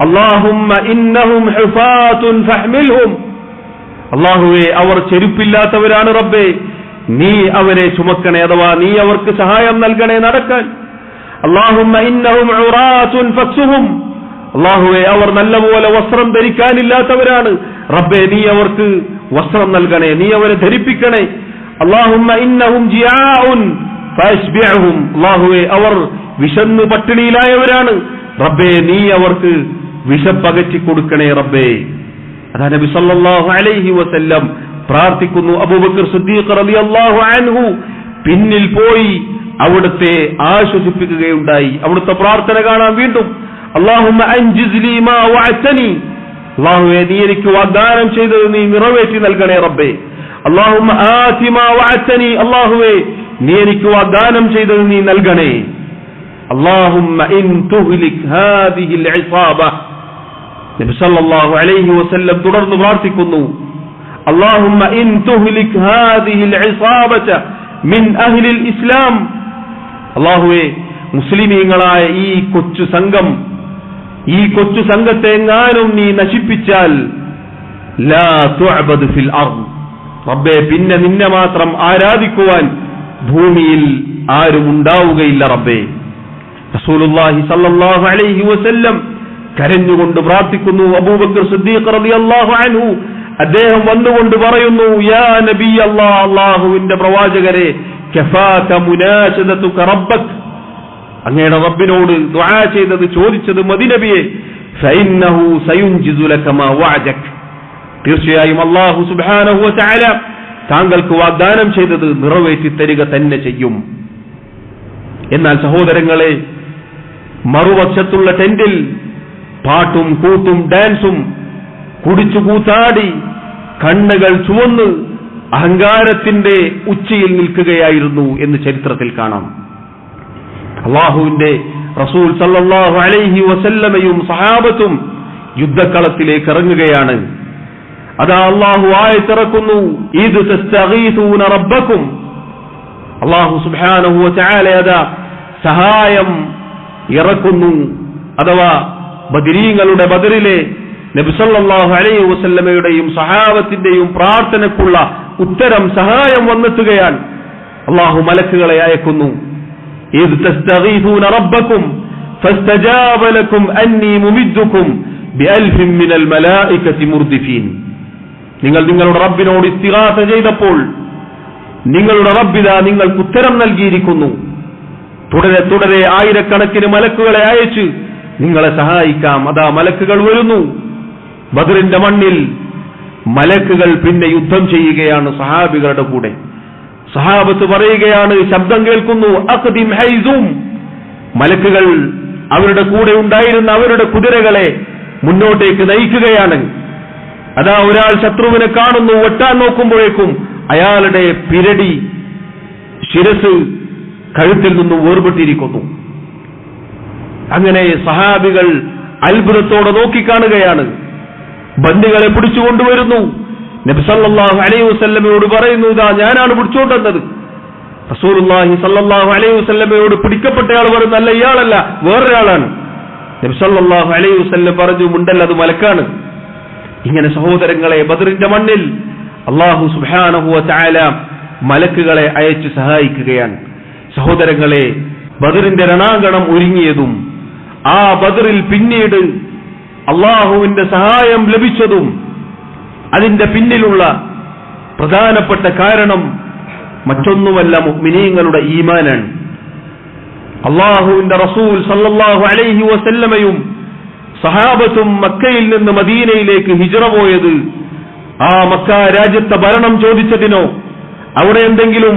അല്ലാഹുമ്മ ഇന്നഹും ഹുഫാത്തുൻ ഫഹ്മിൽഹും, അല്ലാഹുവേ അവർ ചെരുപ്പില്ലാത്തവരാണ് റബ്ബേ, നീ അവരെ ചുമക്കണേ, അഥവാ നീ അവർക്ക് സഹായം നൽകണേ നടക്കാൻ. അല്ലാഹുമ്മ ഇന്നഹും ഉറാത്തുൻ ഫക്സുഹും, അല്ലാഹുവേ അവർ നല്ലപോലെ വസ്ത്രം ധരിക്കാനില്ലാത്തവരാണ് റബ്ബേ, നീ അവർക്ക് വസ്ത്രം നൽകണേ, നീ അവരെ ധരിപ്പിക്കണേ. അല്ലാഹുമ്മ ഇന്നഹും ജിയാഉൻ ഫഅശ്ബിഅഹും, അല്ലാഹുവേ അവർ വിശന്നു പട്ടിണിയിലായവരാണ് റബ്ബേ, നീ അവർക്ക് വിശപ്പകറ്റി കൊടുക്കണേ റബ്ബേ. അതാ നബി സല്ലല്ലാഹു അലൈഹി വസല്ലം പ്രാർത്ഥിക്കുന്നു. അബൂബക്കർ സിദ്ദീഖ് റളിയല്ലാഹു അൻഹു പിന്നിൽ പോയി അവിടുത്തെ ആശ്വസിപ്പിക്കുകയുണ്ടായി. അവിടുത്തെ പ്രാർത്ഥന കാണാം വീണ്ടും. അല്ലാഹുമ്മ അൻജിസ് ലീ മാ വഅതനി, അല്ലാഹുവേ നീ എനിക്ക് വാഗ്ദാനം ചെയ്തത് നീ നിറവേറ്റി നൽകണേ റബ്ബേ. അല്ലാഹുമ്മ ആതി മാ വഅതനി, അല്ലാഹുവേ നീ എനിക്ക് വാഗ്ദാനം ചെയ്തത് നീ നൽകണേ. അല്ലാഹുമ്മ ഇൻ തുഹ്ലിക് ഹാദിഹിൽ ഇസാബ, നബി സല്ലല്ലാഹു അലൈഹി വസല്ലം തുടർന്ന് പ്രാർത്ഥിക്കുന്നു. അല്ലാഹുമ്മ ഇൻ തുഹ്ലിക് ഹാദിഹിൽ ഇസാബത മിൻ അഹ്ലിൽ ഇസ്ലാം, അല്ലാഹുവേ മുസ്ലിമീങ്ങളായ ഈ കൊച്ചു സംഘം, ഈ കൊച്ചു സംഘത്തെ എങ്ങാനും നീ നശിപ്പിച്ചാൽ ലാ തുഅബദു ഫിൽ അർദ്, റബ്ബേ പിന്നെ നിന്നെ മാത്രം ആരാധിക്കുവാൻ ഭൂമിയിൽ ആരും ഉണ്ടാവുകയില്ല റബ്ബേ. റസൂലുള്ളാഹി സല്ലല്ലാഹു അലൈഹി വസല്ലം കരഞ്ഞുകൊണ്ട് പ്രാർത്ഥിക്കുന്നു. അബൂബക്കർ സിദ്ദീഖ് റളിയല്ലാഹു അൻഹു അദ്ദേഹം വന്നുകൊണ്ട് പറയുന്നു, യാ നബി അല്ലാഹ്, അല്ലാഹുവിന്റെ പ്രവാചകരെ, കഫാക മുനാശദതുക റബ്ബക്, അങ്ങയുടെ റബ്ബിനോട് ദുആ ചെയ്തത് ചോദിച്ചത് മതി നബിയെ. ഫഇന്നഹു സയുൻജിസു ലക മാ വഅദക്, തീർച്ചയായും അല്ലാഹു സുബ്ഹാനഹു വ തആല താങ്കൾക്ക് വാഗ്ദാനം ചെയ്തത് നിറവേറ്റി തരിക തന്നെ ചെയ്യും. എന്നാൽ സഹോദരങ്ങളെ, മറുവശത്തുള്ള ടെന്റിൽ പാട്ടും കൂത്തും ഡാൻസും കുടിച്ചു കൂത്താടി കണ്ണുകൾ ചുവന്ന് അഹങ്കാരത്തിന്റെ ഉച്ചയിൽ നിൽക്കുകയായിരുന്നു എന്ന് ചരിത്രത്തിൽ കാണാം. അല്ലാഹുവിന്റെ റസൂൽ സല്ലല്ലാഹു അലൈഹി വസല്ലമയും സഹാബത്തും യുദ്ധക്കളത്തിലേക്ക് ഇറങ്ങുകയാണ്. അതാ അല്ലാഹു ആയത്തിറക്കുന്നു, ഇദ് തസ്തഗീഥൂന റബ്ബക്കും, അല്ലാഹു സുബ്ഹാനഹു വ തആല അതാ സഹായം ഇറക്കുന്നു. അഥവാ ബദരീങ്ങളുടെ ബദറിലെ നബി സല്ലല്ലാഹു അലൈഹി വസല്ലമയുടെയും സഹാബത്തിന്റെയും പ്രാർത്ഥനയ്ക്കുള്ള ഉത്തരം, സഹായം വന്നെത്തുകയാണ്. അല്ലാഹു മലക്കുകളെ അയക്കുന്നു. ഇദ് തസ്തഗീഥൂന റബ്ബക്കും ഫസ്തജാബ ലക്കും അന്നി മുമിദ്ദുക്കും ബിഅൽഫിൻ മിനൽ മലായികതി മുർദിഫീൻ, നിങ്ങൾ നിങ്ങളുടെ റബ്ബിനോട് ഇസ്തിഗാസ ചെയ്തപ്പോൾ നിങ്ങളുടെ റബ്ബിദാ നിങ്ങൾക്ക് ഉത്തരം നൽകിയിരിക്കുന്നു. തുടരെ തുടരെ ആയിരക്കണക്കിന് മലക്കുകളെ അയച്ച് നിങ്ങളെ സഹായിക്കാം. അതാ മലക്കുകൾ വരുന്നു. ബദറിന്റെ മണ്ണിൽ മലക്കുകൾ പിന്നെ യുദ്ധം ചെയ്യുകയാണ് സഹാബികളുടെ കൂടെ. സഹാബത്ത് പറയുകയാണ്, ശബ്ദം കേൾക്കുന്നു, അഖ്ദിം ഹൈസും, മലക്കുകൾ അവരുടെ കൂടെ ഉണ്ടായിരുന്ന അവരുടെ കുതിരകളെ മുന്നോട്ടേക്ക് നയിക്കുകയാണ്. അതാ ഒരാൾ ശത്രുവിനെ കാണുന്നു, വെട്ടാൻ നോക്കുമ്പോഴേക്കും അയാളുടെ പിരടി, ശിരസ് കഴുത്തിൽ നിന്നും വേർപെട്ടിരിക്കുന്നു. അങ്ങനെ സഹാബികൾ അത്ഭുതത്തോടെ നോക്കിക്കാണുകയാണ്. ബന്ദികളെ പിടിച്ചുകൊണ്ടുവരുന്നു. നബി സല്ലല്ലാഹു അലൈഹി വസല്ലമയോട് പറയുന്നു, ഇതാ ഞാനാണ് പിടിച്ചുകൊണ്ടുവന്നത്. റസൂലുള്ളാഹി സല്ലല്ലാഹു അലൈഹി വസല്ലമയോട് പിടിക്കപ്പെട്ടയാൾ പറയുന്നു, അല്ല ഇയാളല്ല, വേറൊരാളാണ്. നബി സല്ലല്ലാഹു അലൈഹി വസല്ലം പറഞ്ഞു, മുണ്ടല്ല, അത് മലക്കാണ്. ഇങ്ങനെ സഹോദരങ്ങളെ, ബദറിന്റെ മണ്ണിൽ അല്ലാഹു സുബ്ഹാനഹു വ തആല മലക്കുകളെ അയച്ച് സഹായിക്കുകയാണ്. സഹോദരങ്ങളെ, ബദറിന്റെ രണാങ്കണം ഒരുങ്ങിയതും ആ ബദറിൽ പിന്നീട് അല്ലാഹുവിന്റെ സഹായം ലഭിച്ചതും അതിന്റെ പിന്നിലുള്ള പ്രധാനപ്പെട്ട കാരണം മറ്റൊന്നുമല്ല, മുഅ്മിനീങ്ങളുടെ ഈമാനാണ്. അല്ലാഹുവിന്റെ റസൂൽ സല്ലല്ലാഹു അലൈഹി വസല്ലമയും സഹാബത്തും മക്കയിൽ നിന്ന് മദീനയിലേക്ക് ഹിജ്റ പോയത് ആ മക്ക രാജ്യത്തെ ഭരണം ചോദിച്ചതിനോ അവിടെ എന്തെങ്കിലും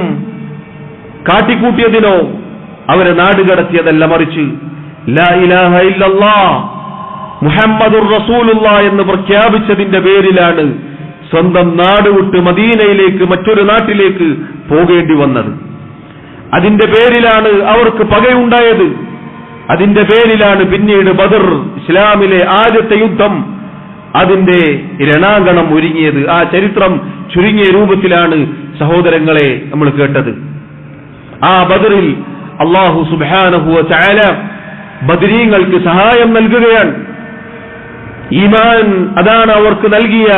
കാട്ടിക്കൂട്ടിയതിനോ അവരെ നാടുകടത്തിയതല്ല, മറിച്ച് ലാ ഇലാഹ ഇല്ലല്ലാഹ് മുഹമ്മദുർ റസൂലുള്ളാഹ് എന്ന് പ്രഖ്യാപിച്ചതിന്റെ പേരിലാണ് സ്വന്തം നാട് വിട്ട് മദീനയിലേക്ക്, മറ്റൊരു നാട്ടിലേക്ക് പോകേണ്ടി വന്നത്. അതിന്റെ പേരിലാണ് അവർക്ക് പകയുണ്ടായത്. അതിന്റെ പേരിലാണ് പിന്നീട് ബദർ, ഇസ്ലാമിലെ ആദ്യത്തെ യുദ്ധം, അതിന്റെ രണാങ്കണം ഒരുങ്ങിയത്. ആ ചരിത്രം ചുരുങ്ങിയ രൂപത്തിലാണ് സഹോദരങ്ങളെ നമ്മൾ കേട്ടത്. ആ ബദറിൽ അല്ലാഹു സുബ്ഹാനഹു വ തആല ബദരീങ്ങൾക്ക് സഹായം നൽകുകയാണ്. ഈമാൻ അതാണ് അവർക്ക് നൽകിയ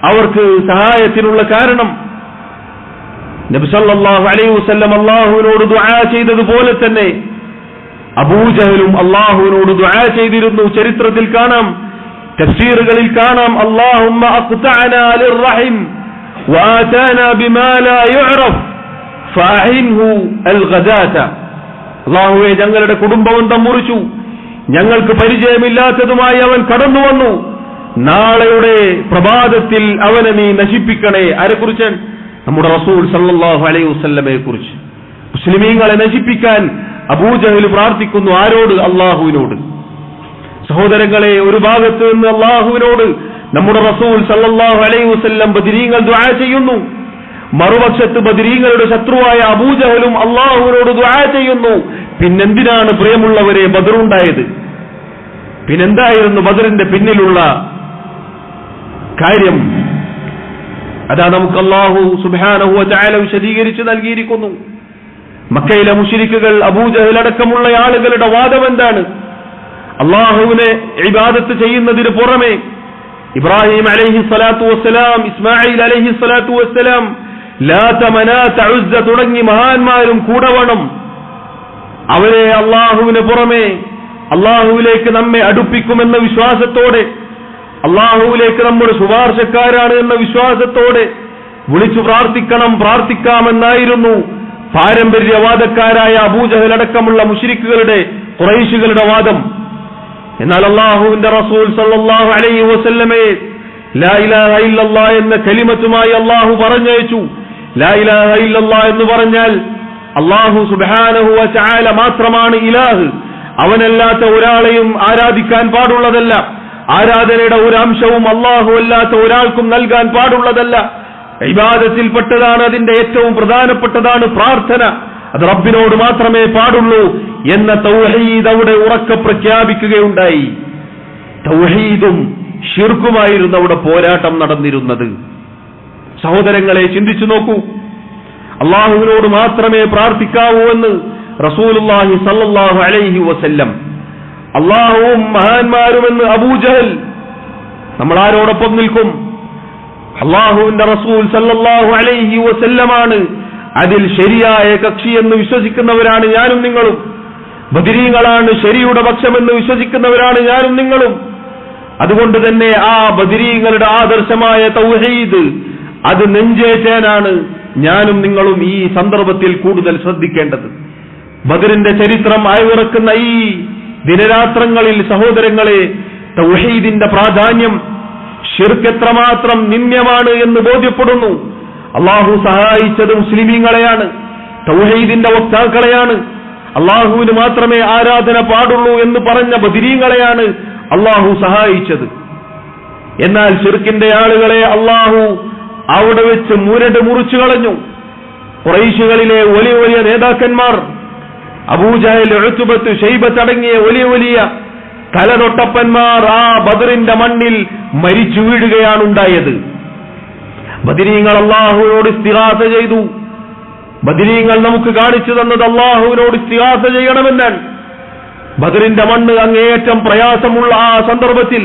അവർക്ക് സഹായത്തിനുള്ള കാരണം. നബി സല്ലല്ലാഹു അലൈഹി വസല്ലം അല്ലാഹുവിനോട് ദുആ ചെയ്തതുപോലെ തന്നെ അബൂജഹലും അല്ലാഹുവിനോട് ദുആ ചെയ്തിരുന്നു. ചരിത്രത്തിൽ കാണാം, തഫ്സീറുകളിൽ കാണാം, അല്ലാഹുമ്മ അഖ്തഅനാ ലിർറഹിം വആതാനാ ബിമാ ലാ യുഅറഫ് ഫഅഇൻഹു അൽഗദാത. അല്ലാഹുവേ, ഞങ്ങളുടെ കുടുംബബന്ധം മുറിച്ചു, ഞങ്ങൾക്ക് പരിചയമില്ലാത്തതുമായി അവൻ കടന്നു വന്നു, നാളെയുടെ പ്രഭാതത്തിൽ അവനെ നീ നശിപ്പിക്കണേ. ആരെക്കുറിച്ച്? നമ്മുടെ റസൂൽ സല്ലല്ലാഹു അലൈഹി വസല്ലമയെ കുറിച്ച്. മുസ്ലിമീങ്ങളെ നശിപ്പിക്കാൻ അബൂജഹൽ പ്രാർത്ഥിക്കുന്നു. ആരോട്? അല്ലാഹുവിനോട്. സഹോദരങ്ങളെ, ഒരു ഭാഗത്ത് നിന്ന് അല്ലാഹുവിനോട് നമ്മുടെ റസൂൽ സല്ലല്ലാഹു അലൈഹി വസല്ലം ബദരീങ്ങൾ ദുആ ചെയ്യുന്നു, മറുപക്ഷത്ത് ബദരീങ്ങളുടെ ശത്രുവായ അബൂജഹലും അല്ലാഹുവിനോട് ദുആ ചെയ്യുന്നു. പിന്നെന്തിനാണ് പ്രിയമുള്ളവരെ ബദറുണ്ടായത്? പിന്നെന്തായിരുന്നു ബദറിന്റെ പിന്നിലുള്ള കാര്യം? അതാ നമുക്ക് അല്ലാഹു സുബ്ഹാനഹു വ തആല വിശദീകരിച്ച് നൽകിയിരിക്കുന്നു. മക്കയിലെ മുശ്രിക്കുകൾ, അബൂജഹൽ അടക്കമുള്ള ആളുകളുടെ വാദം എന്താണ്? അല്ലാഹുവിനെ ഇബാദത്ത് ചെയ്യുന്നതിന് പുറമെ ഇബ്രാഹിം അലൈഹി സ്വലാത്തു വസ്സലാം, ഇസ്മായിൽ അലൈഹി സ്വലാത്തു വസ്സലാം, ലാത, മനാത, ഉസ്സ തുടങ്ങി മഹാന്മാരും കൂടെ വേണം. അവരെ അല്ലാഹുവിന് പുറമെ അല്ലാഹുവിലേക്ക് നമ്മെ അടുപ്പിക്കുമെന്ന വിശ്വാസത്തോടെ, അല്ലാഹുവിലേക്ക് നമ്മുടെ ശുപാർശക്കാരാണ് എന്ന വിശ്വാസത്തോടെ വിളിച്ചു പ്രാർത്ഥിക്കാമെന്നായിരുന്നു പാരമ്പര്യവാദക്കാരായ അബൂജഹൽ അടക്കമുള്ള മുശ്രിക്കുകളുടെ, ഖുറൈശികളുടെ വാദം. എന്നാൽ അല്ലാഹുവിന്റെ റസൂൽ സല്ലല്ലാഹു അലൈഹി വസല്ലമയെ ലാ ഇലാഹ ഇല്ലല്ലാഹ് എന്ന കലിമത്തുമായി അല്ലാഹു പറഞ്ഞയച്ചു. ലാ ഇലാഹ ഇല്ലല്ലാഹ് എന്ന് പറഞ്ഞാൽ അല്ലാഹു സുബ്ഹാനഹു വ തആല മാത്രമാണ് ഇലാഹ്, അവനല്ലാത്ത ഒരാളെയും ആരാധിക്കാൻ പാടുള്ളതല്ല, ആരാധനയുടെ ഒരു അംശവും അല്ലാഹു അല്ലാത്ത ഒരാൾക്കും നൽകാൻ പാടുള്ളതല്ല. ഇബാദത്തിൽപ്പെട്ടതാണ്, അതിന്റെ ഏറ്റവും പ്രധാനപ്പെട്ടതാണ് പ്രാർത്ഥന, അത് റബ്ബിനോട് മാത്രമേ പാടുള്ളൂ എന്ന തൗഹീദ് അവിടെ ഉറക്കെ പ്രഖ്യാപിക്കുകയുണ്ടായി. തൗഹീദും ശിർക്കുമായിരുന്നു അവിടെ പോരാട്ടം നടന്നിരുന്നത്. സഹോദരങ്ങളെ, ചിന്തിച്ചു നോക്കൂ. അല്ലാഹുവിനോട് മാത്രമേ പ്രാർത്ഥിക്കാവൂ എന്ന് റസൂലുള്ളാഹി സല്ലല്ലാഹു അലൈഹി വസല്ലം, അല്ലാഹുവും മഹാന്മാരുമെന്ന് അബൂജഹൽ. നമ്മൾ ആരോടൊപ്പം നിൽക്കും? അല്ലാഹുവിന്റെ റസൂൽ സല്ലല്ലാഹു അലൈഹി വസല്ലമാണ് അതിൽ ശരിയായ കക്ഷി എന്ന് വിശ്വസിക്കുന്നവരാണ് ഞാനും നിങ്ങളും. ബദരീങ്ങളാണ് ശരിയുടെ പക്ഷമെന്ന് വിശ്വസിക്കുന്നവരാണ് ഞാനും നിങ്ങളും. അതുകൊണ്ട് തന്നെ ആ ബദരീങ്ങളുടെ ആദർശമായ തൗഹീദ് അത് നെഞ്ചേറ്റാനാണ് ഞാനും നിങ്ങളും ഈ സന്ദർഭത്തിൽ കൂടുതൽ ശ്രദ്ധിക്കേണ്ടത്. ബദറിന്റെ ചരിത്രം അയവിറക്കുന്ന ഈ ദിനരാത്രങ്ങളിൽ സഹോദരങ്ങളെ, തൗഹീദിന്റെ പ്രാധാന്യം, ശിർക്ക് എത്രമാത്രം നിന്ദ്യമാണ് എന്ന് ബോധ്യപ്പെടുന്നു. അള്ളാഹു സഹായിച്ചത് മുസ്ലിമീങ്ങളെയാണ്, തൗഹീദിന്റെ വക്താക്കളെയാണ്. അള്ളാഹുവിന് മാത്രമേ ആരാധന പാടുള്ളൂ എന്ന് പറഞ്ഞ ബദരീങ്ങളെയാണ് അള്ളാഹു സഹായിച്ചത്. എന്നാൽ ശിർക്കിന്റെ ആളുകളെ അള്ളാഹു അവിടെ വെച്ച് മുറിച്ചു കളഞ്ഞു. ഖുറൈശികളിലെ വലിയ വലിയ നേതാക്കന്മാർ, അബൂജഹൽ, ഉത്ബത്ത്, ശൈബത്ത് അടങ്ങിയ വലിയ വലിയ തലതൊട്ടപ്പന്മാർ ആ ബദറിന്റെ മണ്ണിൽ മരിച്ചു വീഴുകയാണ് ഉണ്ടായത്. ബദരീങ്ങൾ അല്ലാഹുവിനോട് ഇസ്തിഗാസ ചെയ്തു. ബദരീങ്ങൾ നമുക്ക് കാണിച്ചു തന്നത് അല്ലാഹുവിനോട് ഇസ്തിഗാസ ചെയ്യണമെന്നാണ്. ബദറിന്റെ മണ്ണ് അങ്ങേയറ്റം പ്രയാസമുള്ള ആ സന്ദർഭത്തിൽ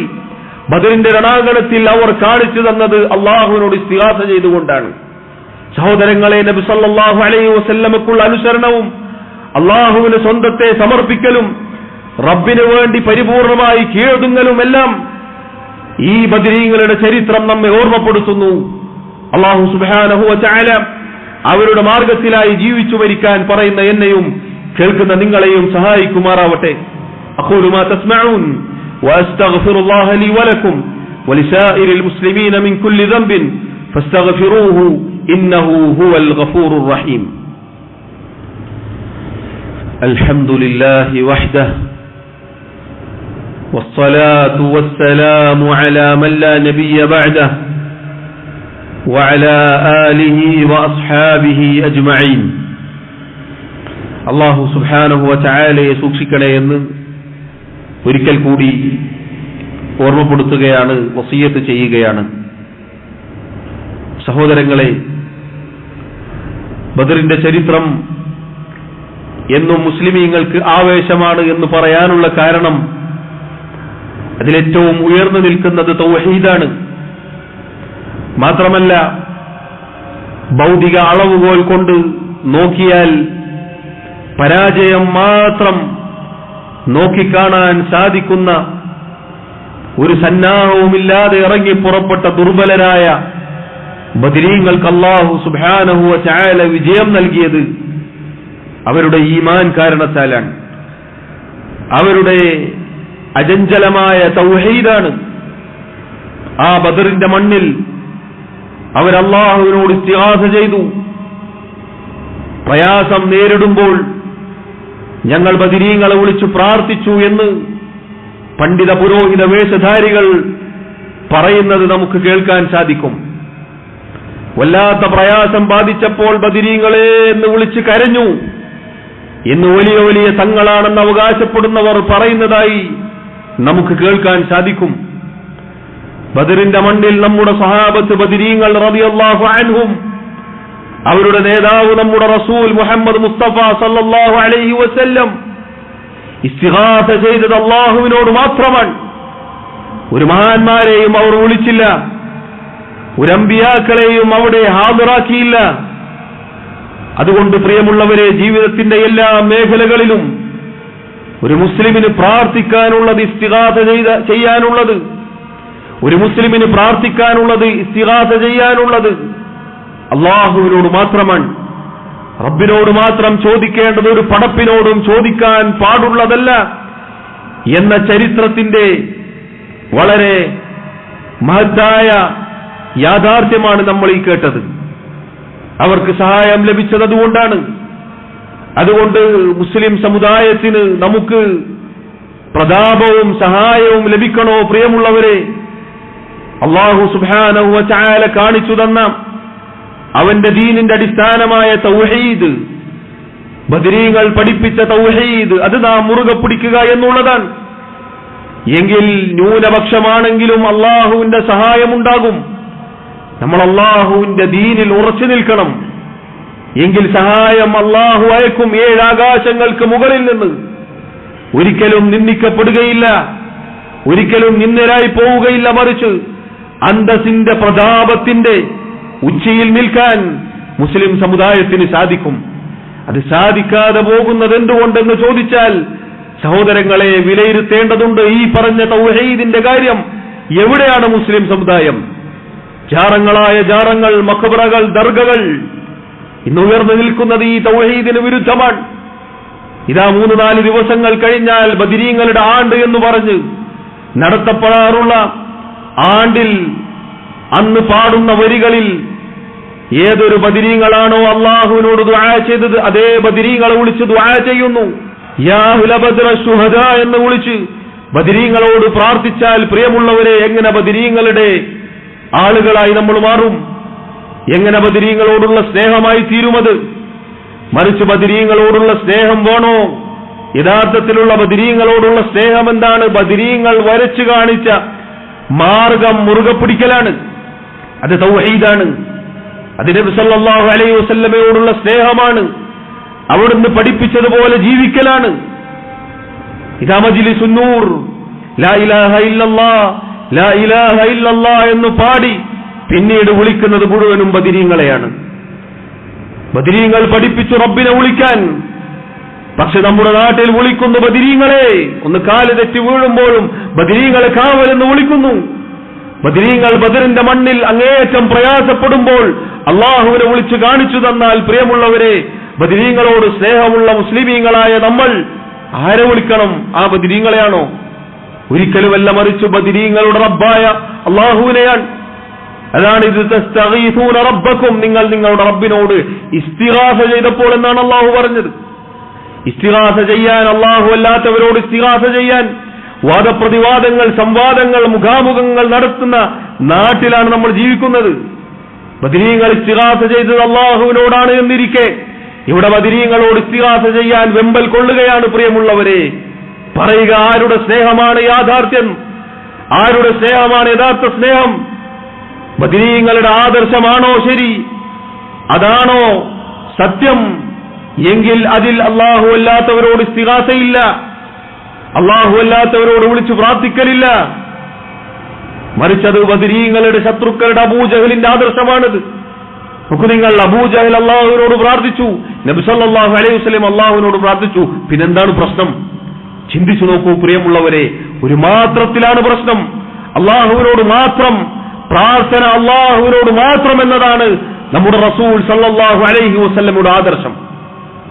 ബദറിന്റെ രണാങ്കണത്തിൽ അവർ കാണിച്ചു തന്നത് അല്ലാഹുവിനോട് ഇസ്തിഗാസ ചെയ്തുകൊണ്ടാണ്. സഹോദരങ്ങളെ, നബി സല്ലല്ലാഹു അലൈഹി വസല്ലമക്കുള്ള അനുസരണവും അല്ലാഹുവിന് സ്വന്തത്തെ സമർപ്പിക്കലും റബ്ബിന് വേണ്ടി പരിപൂർണമായി കീഴൊതുങ്ങലും എല്ലാം ഈ ബദരീങ്ങളുടെ ചരിത്രം നമ്മെ ഓർമ്മപ്പെടുത്തുന്നു. അല്ലാഹു സുബ്ഹാനഹു വ തആല അവരുടെ മാർഗത്തിലായി ജീവിച്ചു മരിക്കാൻ പറയുന്ന എന്നെയും കേൾക്കുന്ന നിങ്ങളെയും സഹായിക്കുമാറാവട്ടെ. അഖൂലു മാ തസ്മഊൻ വഅസ്തഗ്ഫിറുല്ലാഹ ലി വലക്കും വലിസായിരിൽ മുസ്ലിമീന മിൻ കുല്ലി ദംബിൻ ഫസ്തഗ്ഫിറൂഹു ഇന്നഹു ഹുവൽ ഗഫൂറുർ റഹീം. അൽഹംദുലില്ലാഹി വഹ്ദഹു വസ്സലാത്തു വസ്സലാമു അലാ മൻ ലാ നബിയ്യ ബഅദഹു വഅലാ ആലിഹി വഅസ്ഹാബിഹി അജ്മഈൻ. അല്ലാഹു സുബ്ഹാനഹു വ തആലയെ സൂക്ഷിക്കണേ എന്ന് ഒരിക്കൽ കൂടി ഓർമ്മപ്പെടുത്തുകയാണ്, വസിയത്ത് ചെയ്യുകയാണ്. സഹോദരങ്ങളെ, ബദറിന്റെ ചരിത്രം എന്നും മുസ്ലിമീങ്ങൾക്ക് ആവേശമാണ് എന്ന് പറയാനുള്ള കാരണം അതിലേറ്റവും ഉയർന്നു നിൽക്കുന്നത് തൗഹീദാണ്. മാത്രമല്ല ഭൗതിക അളവുകോൽ കൊണ്ട് നോക്കിയാൽ പരാജയം മാത്രം നോക്കിക്കാണാൻ സാധിക്കുന്ന ഒരു സന്നാഹവുമില്ലാതെ ഇറങ്ങി പുറപ്പെട്ട ദുർബലരായ ബദരീങ്ങൾക്ക് അല്ലാഹു സുബ്ഹാനഹു വ തആല വിജയം നൽകിയത് അവരുടെ ഈമാൻ കാരണത്താലാണ്, അവരുടെ അചഞ്ചലമായ തൗഹീദാണ്. ആ ബദറിന്റെ മണ്ണിൽ അവർ അല്ലാഹുവിനോട് ഇസ്തിഗാസ ചെയ്തു. പ്രയാസം നേരിടുമ്പോൾ ഞങ്ങൾ ബദരീങ്ങളെ വിളിച്ചു പ്രാർത്ഥിച്ചു എന്ന് പണ്ഡിത പുരോഹിത വേഷധാരികൾ പറയുന്നത് നമുക്ക് കേൾക്കാൻ സാധിക്കും. വല്ലാത്ത പ്രയാസം ബാധിച്ചപ്പോൾ ബദരീങ്ങളെ എന്ന് വിളിച്ച് കരഞ്ഞു എന്ന് വലിയ വലിയ തങ്ങളാണെന്ന് അവകാശപ്പെടുന്നവർ പറയുന്നതായി നമുക്ക് കേൾക്കാൻ സാധിക്കും. ബദറിന്റെ മണ്ണിൽ നമ്മുടെ സഹാബത്ത് ബദരീങ്ങൾ റളിയല്ലാഹു അൻഹും, അവരുടെ നേതാവ് നമ്മുടെ റസൂൽ മുഹമ്മദ് മുസ്തഫ സല്ലല്ലാഹു അലൈഹി വസല്ലം ഇസ്തിഗാസ ചെയ്തത് അല്ലാഹുവിനോട് മാത്രമാണ്. ഒരു മഹാന്മാരെയും അവർ വിളിച്ചില്ല, ഒരു അമ്പിയാക്കളെയും അവിടെ ഹാജരാക്കിയില്ല. അതുകൊണ്ട് പ്രിയമുള്ളവരെ, ജീവിതത്തിന്റെ എല്ലാ മേഖലകളിലും ഒരു മുസ്ലിമിന് പ്രാർത്ഥിക്കാനുള്ളത്, ഇസ്തിഗാസ ചെയ്യാനുള്ളത്, ഒരു മുസ്ലിമിന് പ്രാർത്ഥിക്കാനുള്ളത്, ഇസ്തിഗാസ ചെയ്യാനുള്ളത് അല്ലാഹുവിനോട് മാത്രമാണ്. റബ്ബിനോട് മാത്രം ചോദിക്കേണ്ടത് ഒരു പടപ്പിനോടും ചോദിക്കാൻ പാടുള്ളതല്ല എന്ന ചരിത്രത്തിന്റെ വളരെ മഹത്തായ യാഥാർത്ഥ്യമാണ് നമ്മൾ ഈ കേട്ടത്. അവർക്ക് സഹായം ലഭിച്ചത് അതുകൊണ്ടാണ്. അതുകൊണ്ട് മുസ്ലിം സമുദായത്തിന് നമുക്ക് പ്രതാപവും സഹായവും ലഭിക്കണോ പ്രിയമുള്ളവരെ? അല്ലാഹു സുബ്ഹാനഹു വ തആല കാണിച്ചു തന്ന അവന്റെ ദീനിന്റെ അടിസ്ഥാനമായ തൗഹീദ്, ബദരീങ്ങൾ പഠിപ്പിച്ച തൗഹീദ്, അത് നാം മുറുകെ പിടിക്കുക എന്നുള്ളതാണ്. എങ്കിൽ ന്യൂനപക്ഷമാണെങ്കിലും അള്ളാഹുവിന്റെ സഹായമുണ്ടാകും. നമ്മൾ അള്ളാഹുവിന്റെ ദീനിൽ ഉറച്ചു നിൽക്കണം. എങ്കിൽ സഹായം അള്ളാഹു അയക്കും. 7 ആകാശങ്ങൾക്ക് മുകളിൽ നിന്ന് ഒരിക്കലും നിന്ദിക്കപ്പെടുകയില്ല, ഒരിക്കലും നിന്ദരായി പോവുകയില്ല. മറിച്ച് അന്തസ്സിന്റെ പ്രതാപത്തിന്റെ ഉച്ചയിൽ നിൽക്കാൻ മുസ്ലിം സമുദായത്തിന് സാധിക്കും. അത് സാധിക്കാതെ പോകുന്നത് എന്തുകൊണ്ടെന്ന് ചോദിച്ചാൽ, സഹോദരങ്ങളെ, വിലയിരുത്തേണ്ടതുണ്ട്. ഈ പറഞ്ഞ തൗഹീദിന്റെ കാര്യം എവിടെയാണ് മുസ്ലിം സമുദായം? ജാറങ്ങളായ ജാറങ്ങൾ, മഖബറകൾ, ദർഗകൾ ഇന്ന് ഉയർന്നു നിൽക്കുന്നത് ഈ തൗഹീദിന് വിരുദ്ധമാണ്. ഇതാ 3-4 ദിവസങ്ങൾ കഴിഞ്ഞാൽ ബദരീങ്ങളുടെ ആണ്ട് എന്ന് പറഞ്ഞ് നടത്തപ്പെടാറുള്ള ആണ്ടിൽ അന്ന് പാടുന്ന വരികളിൽ ഏതൊരു ബദരീങ്ങളാണോ അള്ളാഹുവിനോട് ദുആ ചെയ്തത് അതേ ബദരീങ്ങളെ വിളിച്ച് ദുആ ചെയ്യുന്നു. യാ അഹ്ല ബദ്ര ശുഹദാ എന്ന് വിളിച്ച് ബദരീങ്ങളോട് പ്രാർത്ഥിച്ചാൽ, പ്രിയമുള്ളവരെ, എങ്ങനെ ബദരീങ്ങളുടെ ആളുകളായി നമ്മൾ മാറും? എങ്ങനെ ബദരീങ്ങളോടുള്ള സ്നേഹമായി തീരുമത്? മറിച്ച് ബദരീങ്ങളോടുള്ള സ്നേഹം വേണോ? യഥാർത്ഥത്തിലുള്ള ബദരീങ്ങളോടുള്ള സ്നേഹം എന്താണ്? ബദരീങ്ങൾ വരച്ചു കാണിച്ച മാർഗം മുറുകെ പിടിക്കലാണ്. അത് തൗഹീദാണ്. അത് നബി സല്ലല്ലാഹു അലൈഹി വസല്ലമയോടുള്ള സ്നേഹമാണ്. അവിടുന്ന് പഠിപ്പിച്ചതുപോലെ ജീവിക്കലാണ്. ഇതാ മജ്ലിസുൻ നൂർ, ലാ ഇലാഹ ഇല്ലല്ലാഹ്, ലാ ഇലാഹ ഇല്ലല്ലാഹ് എന്ന് പാടി പിന്നീട് വിളിക്കുന്നത് മുഴുവനും ബദരീങ്ങളെയാണ്. ബദരീങ്ങൾ പഠിപ്പിച്ചു റബ്ബിനെ വിളിക്കാൻ. പക്ഷെ നമ്മുടെ നാട്ടിൽ വിളിക്കുന്നു ബദരീങ്ങളെ. ഒന്ന് കാല് തെറ്റി വീഴുമ്പോഴും ബദരീങ്ങളെ കാവലെന്ന് വിളിക്കുന്നു. ബദരീങ്ങൾ ബദറിന്റെ മണ്ണിൽ അങ്ങേയറ്റം പ്രയാസപ്പെടുമ്പോൾ അള്ളാഹുവിനെ വിളിച്ചു കാണിച്ചു തന്നാൽ, പ്രിയമുള്ളവരെ, ബദരീങ്ങളോട് സ്നേഹമുള്ള മുസ്ലിമീങ്ങളായ നമ്മൾ ആരെ വിളിക്കണം? ആ ബദരീങ്ങളെയാണോ? ഒരിക്കലുമല്ല, മറിച്ച് ബദരീങ്ങളുടെ റബ്ബായ അള്ളാഹുവിനെയാണ്. അതാണ് ഇത് തസ്തഗീസൂന റബ്ബക്കും, നിങ്ങൾ നിങ്ങളുടെ റബ്ബിനോട് ഇസ്തിഗാസ ചെയ്തപ്പോൾ എന്നാണ് അള്ളാഹു പറഞ്ഞത്. ഇസ്തിഗാസ ചെയ്യാൻ, അള്ളാഹു അല്ലാത്തവരോട് ഇസ്തിഗാസ ചെയ്യാൻ, വാദപ്രതിവാദങ്ങൾ, സംവാദങ്ങൾ, മുഖാമുഖങ്ങൾ നടത്തുന്ന നാട്ടിലാണ് നമ്മൾ ജീവിക്കുന്നത്. ബദരീങ്ങൾ ഇസ്തിഗാസ ചെയ്തത് അള്ളാഹുവിനോടാണ് എന്നിരിക്കെ ഇവിടെ ബദരീങ്ങളോട് ഇസ്തിഗാസ ചെയ്യാൻ വെമ്പൽ കൊള്ളുകയാണ്. പ്രിയമുള്ളവരെ, പറയുക, ആരുടെ സ്നേഹമാണ് യാഥാർത്ഥ്യം? ആരുടെ സ്നേഹമാണ് യഥാർത്ഥ സ്നേഹം? ബദരീങ്ങളുടെ ആദർശമാണോ ശരി? അതാണോ സത്യം? എങ്കിൽ അതിൽ അല്ലാഹു അല്ലാത്തവരോട് ഇസ്തിഗാസയില്ല, അല്ലാഹു അല്ലാത്തവരോട് വിളിച്ചു പ്രാർത്ഥിക്കലില്ല. മറിച്ചത് ബദരീങ്ങളുടെ ശത്രുക്കളുടെ അബൂജഹലിന്റെ ആദർശമാണിത്. നോക്കൂ നിങ്ങൾ, അബൂജഹൽ അല്ലാഹുവിനോട് പ്രാർത്ഥിച്ചു, നബി സല്ലല്ലാഹു അലൈഹി വസല്ലം അല്ലാഹുവിനോട് പ്രാർത്ഥിച്ചു. പിന്നെന്താണ് പ്രശ്നം? ചിന്തിച്ചു നോക്കൂ പ്രിയമുള്ളവരെ, ഒരു മാത്രത്തിലാണ് പ്രശ്നം. അല്ലാഹുവിനോട് മാത്രം പ്രാർത്ഥന, അല്ലാഹുവിനോട് മാത്രം എന്നതാണ് നമ്മുടെ റസൂൽ സല്ലല്ലാഹു അലൈഹി വസല്ലമയുടെ ആദർശം.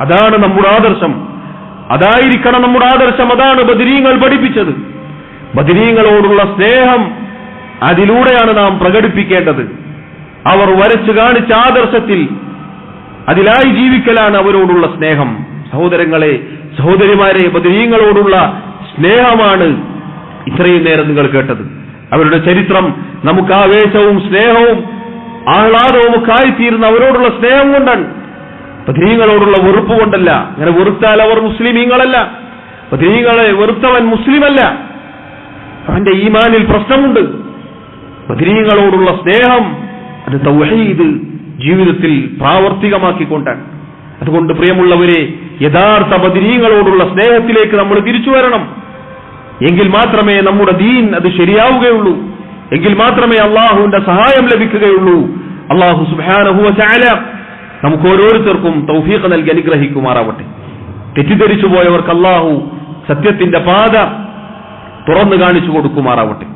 അതാണ് നമ്മുടെ ആദർശം, അതായിരിക്കണം നമ്മുടെ ആദർശം. അതാണ് ബദരീങ്ങൾ പഠിപ്പിച്ചത്. ബദരീങ്ങളോടുള്ള സ്നേഹം അതിലൂടെയാണ് നാം പ്രകടിപ്പിക്കേണ്ടത്. അവർ വരച്ചു കാണിച്ച ആദർശത്തിൽ അതിലായി ജീവിക്കലാണ് അവരോടുള്ള സ്നേഹം. സഹോദരങ്ങളെ, സഹോദരിമാരെ, ബദരീങ്ങളോടുള്ള സ്നേഹമാണ് ഇത്രയും നേരം നിങ്ങൾ കേട്ടത്. അവരുടെ ചരിത്രം നമുക്ക് ആവേശവും സ്നേഹവും ആഹ്ലാദവും ഒക്കെ ആയിത്തീരുന്ന അവരോടുള്ള സ്നേഹം കൊണ്ടാണ്, ബദരീങ്ങളോടുള്ള വെറുപ്പ് കൊണ്ടല്ല. അങ്ങനെ വെറുത്താൽ അവർ മുസ്ലിമീങ്ങളല്ല. ബദരീങ്ങളെ വെറുത്തവൻ മുസ്ലിമല്ല, അവന്റെ ഈമാനിൽ പ്രശ്നമുണ്ട്. ബദരീങ്ങളോടുള്ള സ്നേഹം അത് തൗഹീദ് ജീവിതത്തിൽ പ്രാവർത്തികമാക്കിക്കൊണ്ടാണ്. അതുകൊണ്ട് പ്രിയമുള്ളവരെ, യഥാർത്ഥ ബദരീങ്ങളോടുള്ള സ്നേഹത്തിലേക്ക് നമ്മൾ തിരിച്ചു വരണം. എങ്കിൽ മാത്രമേ നമ്മുടെ ദീൻ അത് ശരിയാവുകയുള്ളൂ. എങ്കിൽ മാത്രമേ അള്ളാഹുവിന്റെ സഹായം ലഭിക്കുകയുള്ളൂ. അള്ളാഹു സുബ്ഹാനഹു വ തആല നമുക്ക് ഓരോരുത്തർക്കും തൗഫീഖ് നൽകി അനുഗ്രഹിക്കുമാറാവട്ടെ. തെറ്റിദ്ധരിച്ചു പോയവർക്ക് അള്ളാഹു സത്യത്തിന്റെ പാത തുറന്നു കാണിച്ചു കൊടുക്കുമാറാവട്ടെ.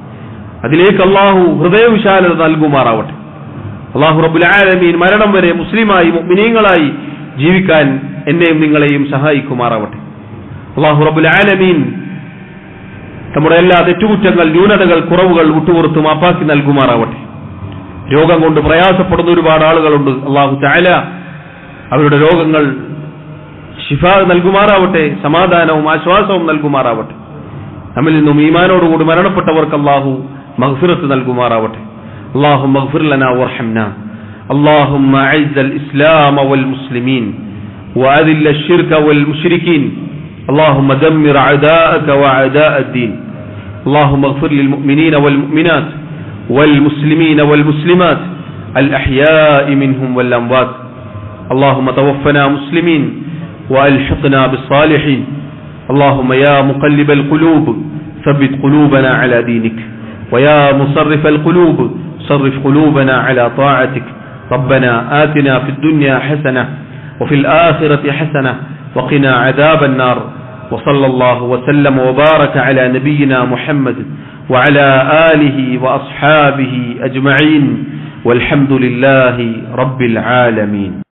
അതിലേക്ക് അള്ളാഹു ഹൃദയവിശാലത നൽകുമാറാവട്ടെ. അള്ളാഹു റബ്ബുൽ ആലമീൻ മരണം വരെ മുസ്ലിമായി മുഅ്മിനീങ്ങളായി ജീവിക്കാൻ എന്നെയും നിങ്ങളെയും സഹായിക്കുമാറാവട്ടെ. അള്ളാഹു റബ്ബുൽ ആലമീൻ നമ്മുടെ എല്ലാ തെറ്റുകുറ്റങ്ങൾ, ന്യൂനതകൾ, കുറവുകൾ വിട്ടുപുറത്ത് മാപ്പാക്കി നൽകുമാറാവട്ടെ. രോഗം കൊണ്ട് പ്രയാസപ്പെടുന്ന ഒരുപാട് ആളുകളുണ്ട്. അള്ളാഹു തആല അവരുടെ രോഗങ്ങൾ ശിഫാ നൽകുമാറാവട്ടെ, സമാധാനവും ആശ്വാസവും നൽകുമാറാവട്ടെ. നമ്മിൽ നിന്നും ഈമാനോടുകൂടി മരണപ്പെട്ടവർക്ക് അള്ളാഹു മഗ്ഫിറത്ത് നൽകുമാറാവട്ടെ. اللهم اغفر لنا وارحمنا. اللهم اعز الإسلام والمسلمين وأذل الشرك والمشركين. اللهم دمر أعداءك وأعداء الدين. اللهم اغفر للمؤمنين والمؤمنات والمسلمين والمسلمات الأحياء منهم والأموات. اللهم توفنا مسلمين وألحقنا بالصالحين. اللهم يا مقلب القلوب ثبت قلوبنا على دينك، ويا مصرف القلوب صرف قلوبنا على طاعتك. ربنا آتنا في الدنيا حسنة وفي الآخرة حسنة وقنا عذاب النار. وصلى الله وسلم وبارك على نبينا محمد وعلى آله وأصحابه أجمعين والحمد لله رب العالمين.